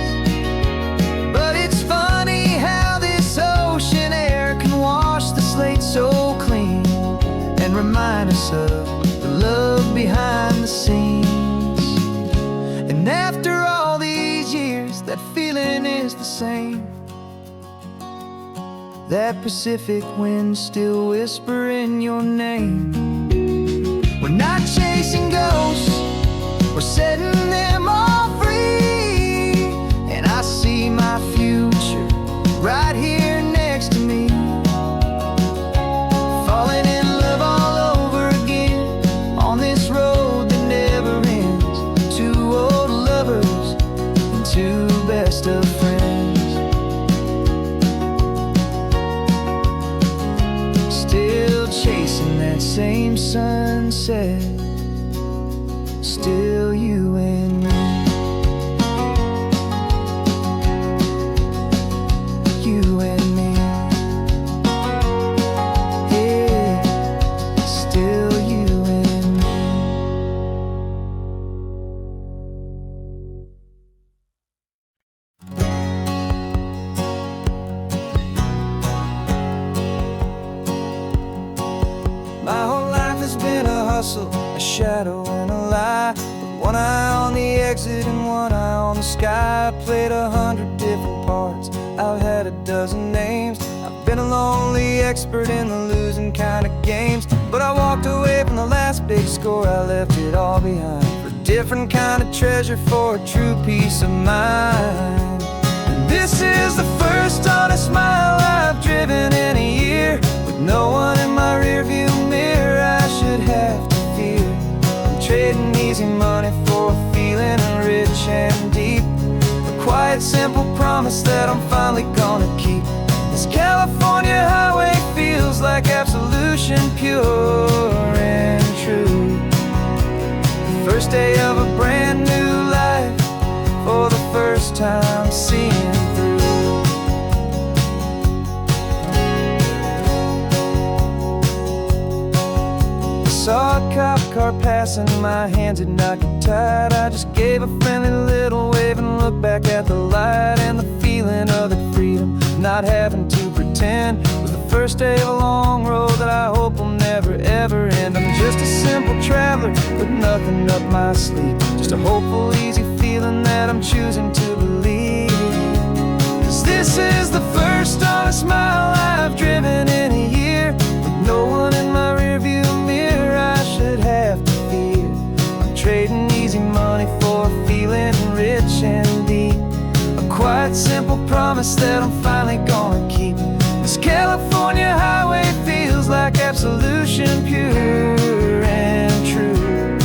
But it's funny how this ocean air can wash the slate so clean and remind us of the love behind the scenes. And after all these years, that feeling is the same. That Pacific wind still whispering your name. We're not chasing ghosts, we're setting them all free. And I see my future right here next to me. Falling in love all over again on this road that never ends. 2 old lovers and 2 best of friends. Still chasing that same sunset, still you and me. You and me. Yeah, still you and me. My whole life has been a hustle, a shadow and a lie, with 1 eye on the exit and 1 eye on the sky. I played 100 different parts, I've had a dozen names. I've been a lonely expert in the losing kind of games. But I walked away from the last big score, I left it all behind, for a different kind of treasure, for a true peace of mind. And this is the first honest mile I've driven in a year, with no one in my rearview mirror I should have to fear. I'm trading easy money for a feeling rich and deep, a quiet, simple promise that I'm finally gonna keep. This California highway feels like absolution, pure and true. The first day of a brand new life, for the first time seeing through. Saw a cop car passing, my hands had not got tied. I just gave a friendly little wave and looked back at the light. And the feeling of that freedom, not having to pretend, was the first day of a long road that I hope will never ever end. I'm just a simple traveler with nothing up my sleeve, just a hopeful, easy feeling that I'm choosing to believe. 'Cause this is the first honest mile I've driven in a year, with no one in my rearview mirror I should have to fear. I'm trading easy money for a feeling rich and deep, a quiet, simple promise that I'm finally gonna keep. This California highway feels like absolution, pure and true.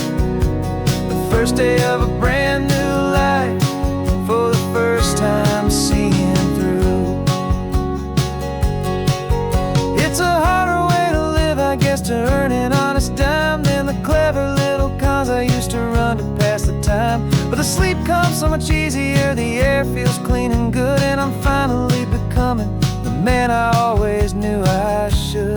The first day of a brand new life, for the first time seeing through. It's a harder way to live, I guess, to earn an honest dime than the clever little cons I used to run to pass the time. But the sleep comes so much easier, the air feels clean and good, and I'm finally becoming and I always knew I should.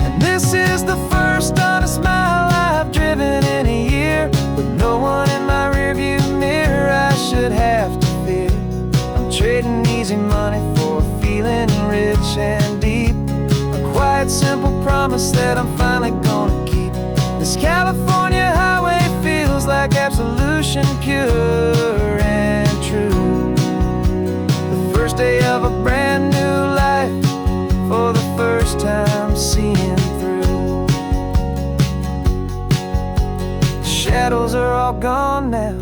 And this is the first honest mile I've driven in a year, with no one in my rearview mirror I should have to fear. I'm trading easy money for a feeling rich and deep, a quiet, simple promise that I'm finally gonna keep. This California highway feels like absolution, pure and true. The first day of a brand new life, for the first time seeing through. The shadows are all gone now,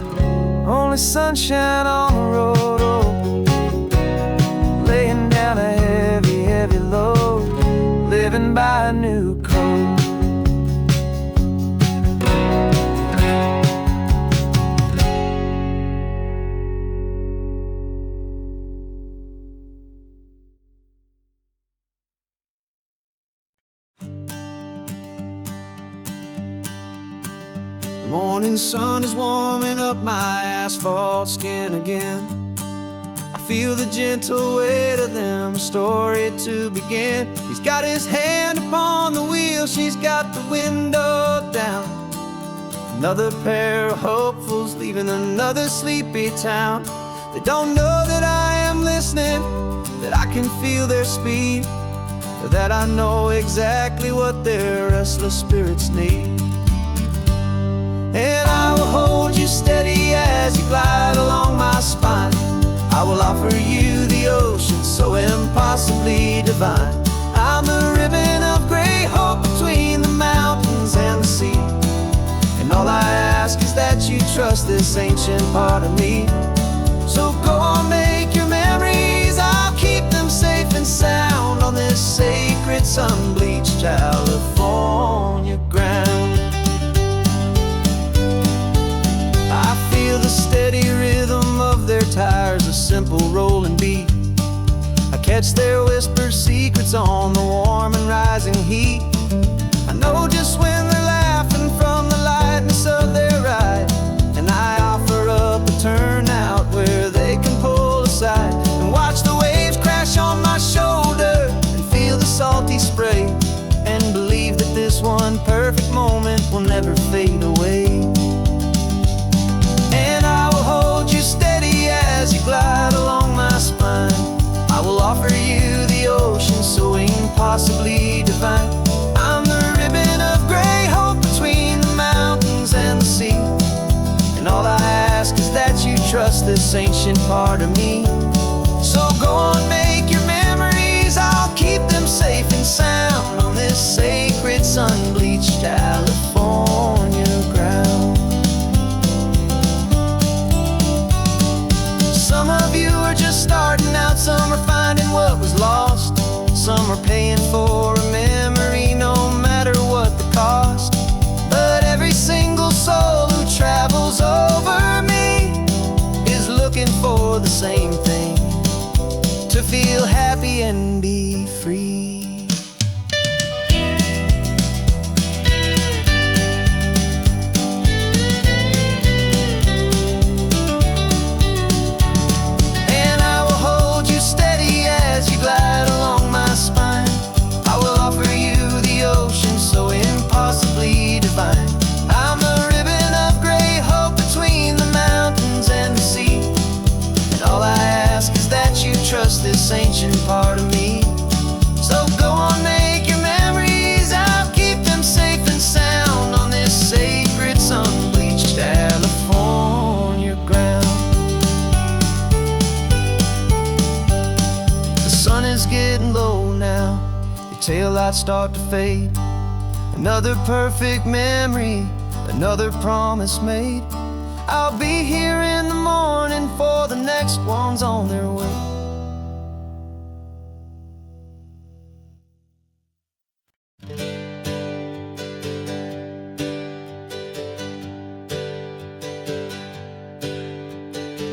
only sunshine on the road. Oh, laying down a heavy, heavy load, living by a new code. The morning sun is warming up my asphalt skin again. I feel the gentle weight of them, a story to begin. He's got his hand upon the wheel, she's got the window down. Another pair of hopefuls leaving another sleepy town. They don't know that I am listening, that I can feel their speed, or that I know exactly what their restless spirits need. And I will hold you steady as you glide along my spine. I will offer you the ocean so impossibly divine. I'm the ribbon of gray hope between the mountains and the sea. And all I ask is that you trust this ancient part of me. So go on, make your memories, I'll keep them safe and sound on this sacred sun-bleached California ground. I feel the steady rhythm of their tires, a simple rolling beat. I catch their whispered secrets on the warm and rising heat. I know just when they're laughing from the lightness of their ride, and I offer up a turnout where they can pull aside and watch the waves crash on my shoulder and feel the salty spray, and believe that this one perfect moment will never fade away. And I will hold you steady as you glide along my spine. I will offer you the ocean so impossibly divine. I'm the ribbon of gray hope between the mountains and the sea. And all I ask is that you trust this ancient part of me. So go on, make your memories, I'll keep them safe and sound on this sacred sun-bleached California ground. Some of you are just starting out, some are finding what was lost, some are paying for a memory no matter what the cost. But every single soul who travels over me is looking for the same thing, to feel happy and be free. I'm the ribbon of gray hope between the mountains and the sea. And all I ask is that you trust this ancient part of me. So go on, make your memories, I'll keep them safe and sound on this sacred sun-bleached California ground. The sun is getting low now, your taillights start to fade. Another perfect memory, another promise made. I'll be here in the morning for the next ones on their way.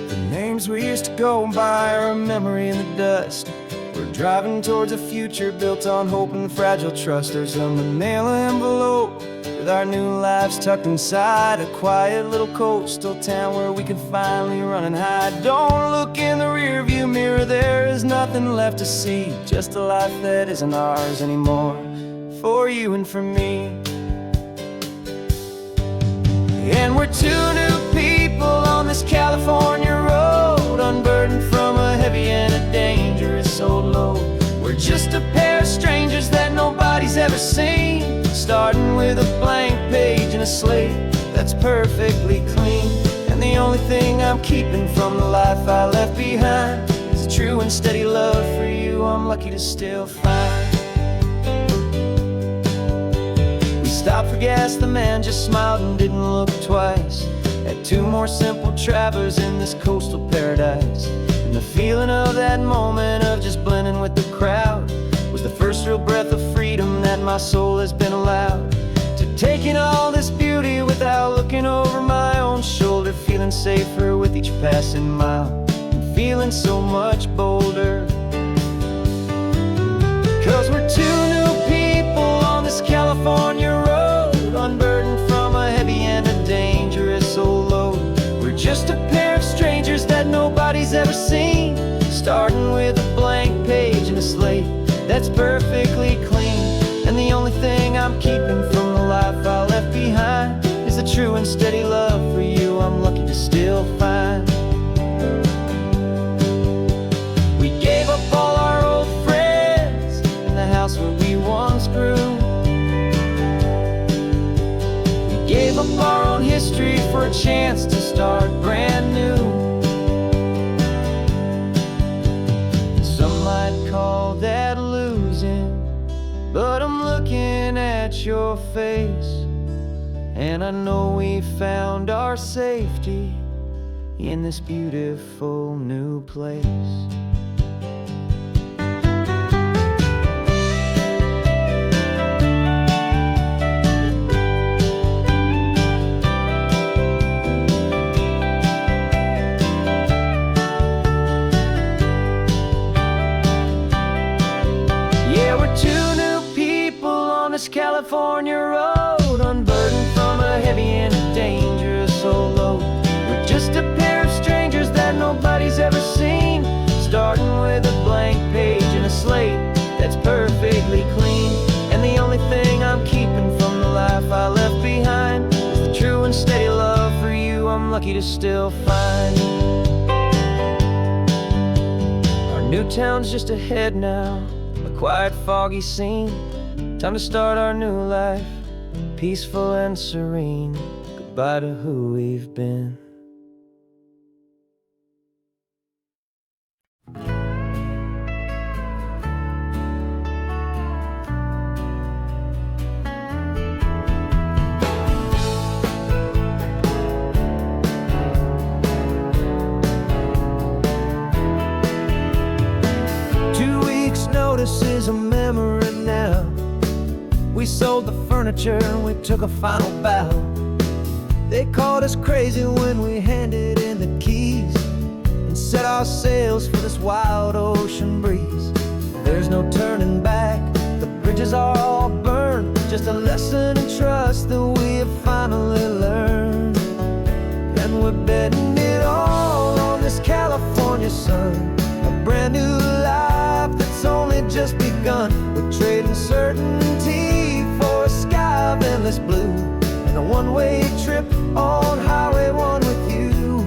The names we used to go by are a memory in the dust. We're driving towards a future built on hope and fragile trust. There's a manila envelope with our new lives tucked inside a quiet little coastal town where we can finally run and hide. Don't look in the rearview mirror, there is nothing left to see, just a life that isn't ours anymore, for you and for me. And we're two new people on this California road, unburdened from a heavy and a dangerous old load. We're just a pair of strangers that nobody's ever seen, starting with a blank page and a slate that's perfectly clean. And the only thing I'm keeping from the life I left behind is a true and steady love for you I'm lucky to still find. We stopped for gas, the man just smiled and didn't look twice. Had two more simple travelers in this coastal paradise. And the feeling of that moment of just blending with the crowd was the first real breath of freedom that my soul has been allowed to take in all this beauty without looking over my own shoulder, feeling safer with each passing mile and feeling so much bolder. 'Cause we're two new people on this California road, unburdened from a heavy and a dangerous old load. We're just a pair of strangers that nobody's ever seen, starting with a blank page and a slate that's perfectly clean. And the only thing I'm keeping from the life I left behind is a true and steady love for you I'm lucky to still find. We gave up all our old friends in the house where we once grew. We gave up our own history for a chance to start brand new. Some might call that losing, but I'm looking at your face, and I know we found our safety in this beautiful new place. California road, unburdened from a heavy and a dangerous old load. We're just a pair of strangers that nobody's ever seen, starting with a blank page and a slate that's perfectly clean. And the only thing I'm keeping from the life I left behind is the true and steady love for you I'm lucky to still find. Our new town's just ahead now, a quiet, foggy scene. Time to start our new life, peaceful and serene. Goodbye to who we've been. Notice is a memory now. We sold the furniture and we took a final bow. They called us crazy when we handed in the keys and set our sails for this wild ocean breeze. There's no turning back, the bridges are all burned, just a lesson in trust that we have finally learned. And we're betting it all on this California sun, a brand new life that's only just begun. We're trading certainty for a sky of endless blue, and a one-way trip on Highway 1 with you.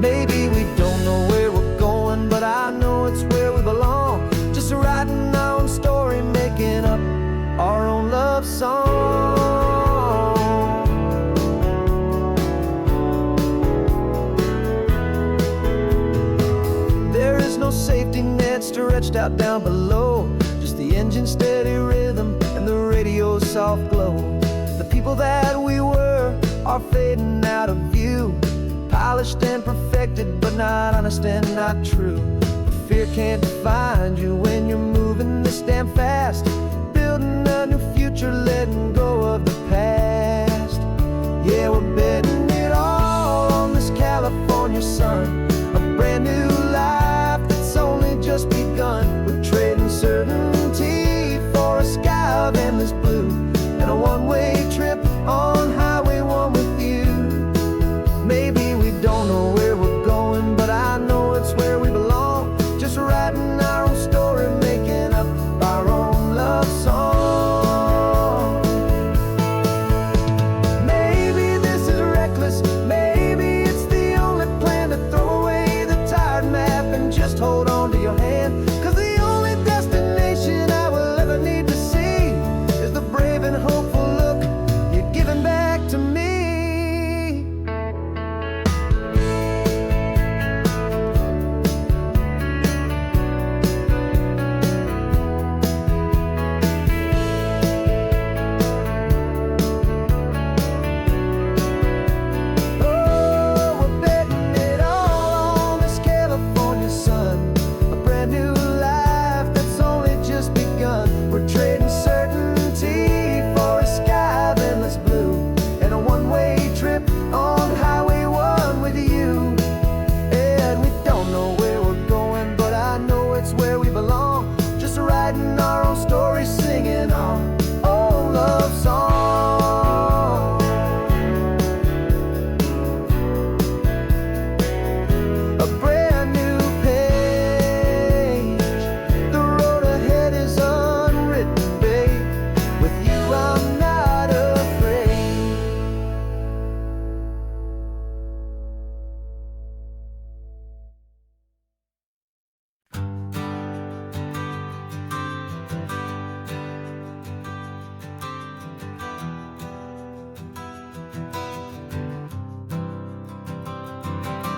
Maybe we don't know where we're going, but I know it's where we belong. Just writing our own story, making up our own love song. There is no safety net stretched out down below, just the engine's steady rhythm and the radio's soft glow. The people that we were are fading out of view, polished and perfected, but not honest and not true. Fear can't find you when you're moving this damn fast, building a new future, letting go of the past. Yeah, we're betting it all on this California sun, a brand new life that's only just begun. We're trading certainty for a sky of endless blue, and a one-way trip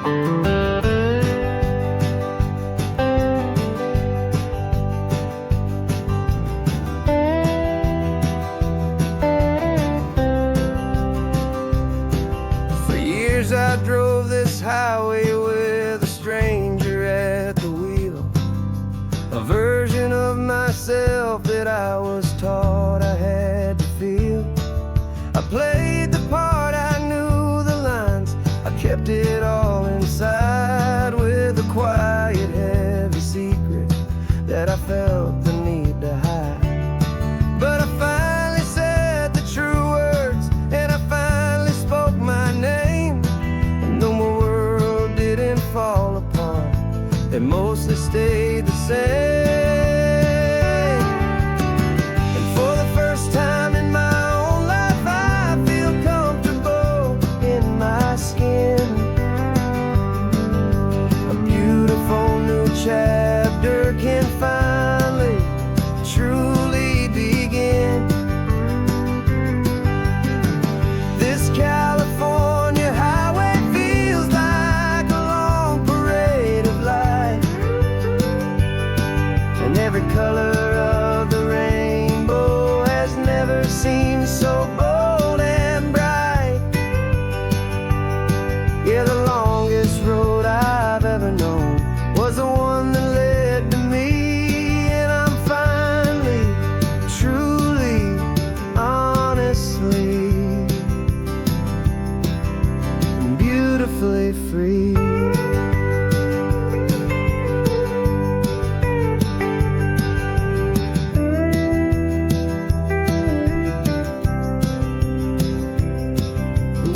For years I drove this highway with a stranger at the wheel, a version of myself that I was taught I had to feel. I played the part, I knew the lines, I kept it all inside with a quiet, heavy secret that I felt the need to hide. But I finally said the true words, and I finally spoke my name. And though my world didn't fall apart, it mostly stayed the same. And for the first time in my own life, I feel comfortable in my skin. A beautiful new chapter can finally truly begin. This California highway feels like a long parade of light, and every color of the rainbow has never seemed so bold and bright. Yeah, the longest road I've ever known was the one that led to me, and I'm finally, truly, honestly, and beautifully free.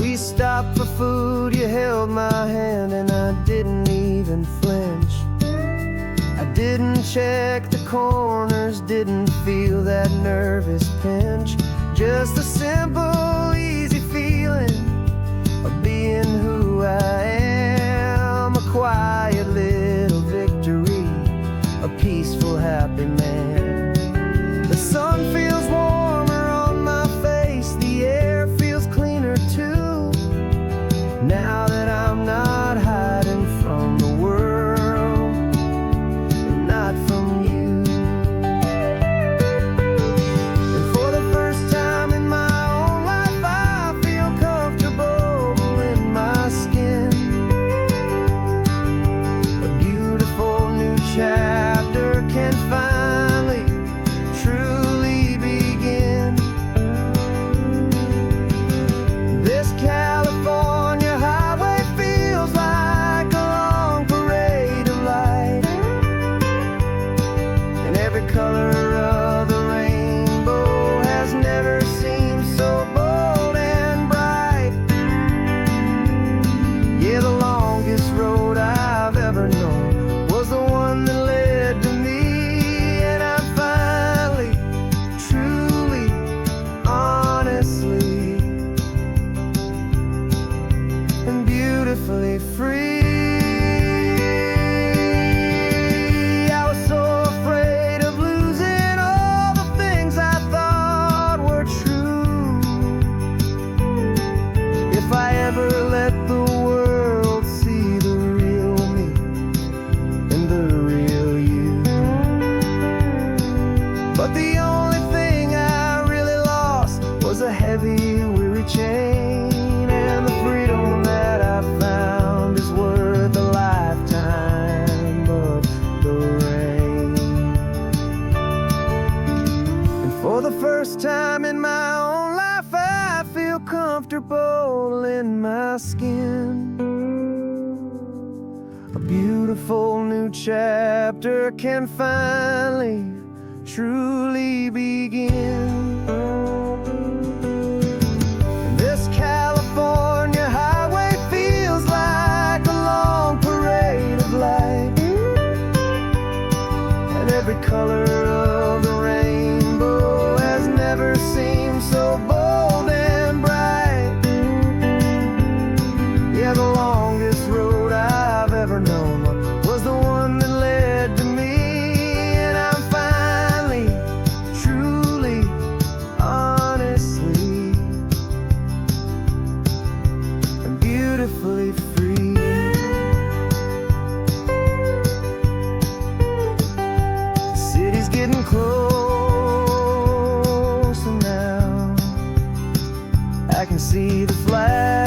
We stopped for food, you held my hand, and I didn't even flinch. I didn't check the corners, didn't feel that nervous pinch. Just a simple, easy feeling of being who I am. A quiet little victory, a peaceful, happy man. The sun feels warmer on my face, the air feels cleaner too, now that I'm not hiding from the world, and not from you. And for the first time in my own life, I feel comfortable in my skin. A beautiful new chapter can finally truly begin. This California highway feels like a long parade of light, and every color of the rainbow has never seemed so bold and bright. Yeah, the longest road I've ever known was the one that led to me, and I'm finally, truly, honestly, and beautifully free. I was so afraid of losing all the things I thought were true. If I ever let the world see the real me and the real you. But the only thing I really lost was a heavy, weary chain, and the freedom that I found is worth a lifetime of the rain. And for the first time in my own life, I feel comfortable in my skin. A beautiful new chapter can finally, truly begin. This California highway feels like a long parade of light, and every color of the rainbow has never seemed so bold and bright. Yeah, the longest road I've ever known was the one that led to me, and I'm finally, truly, can see the flag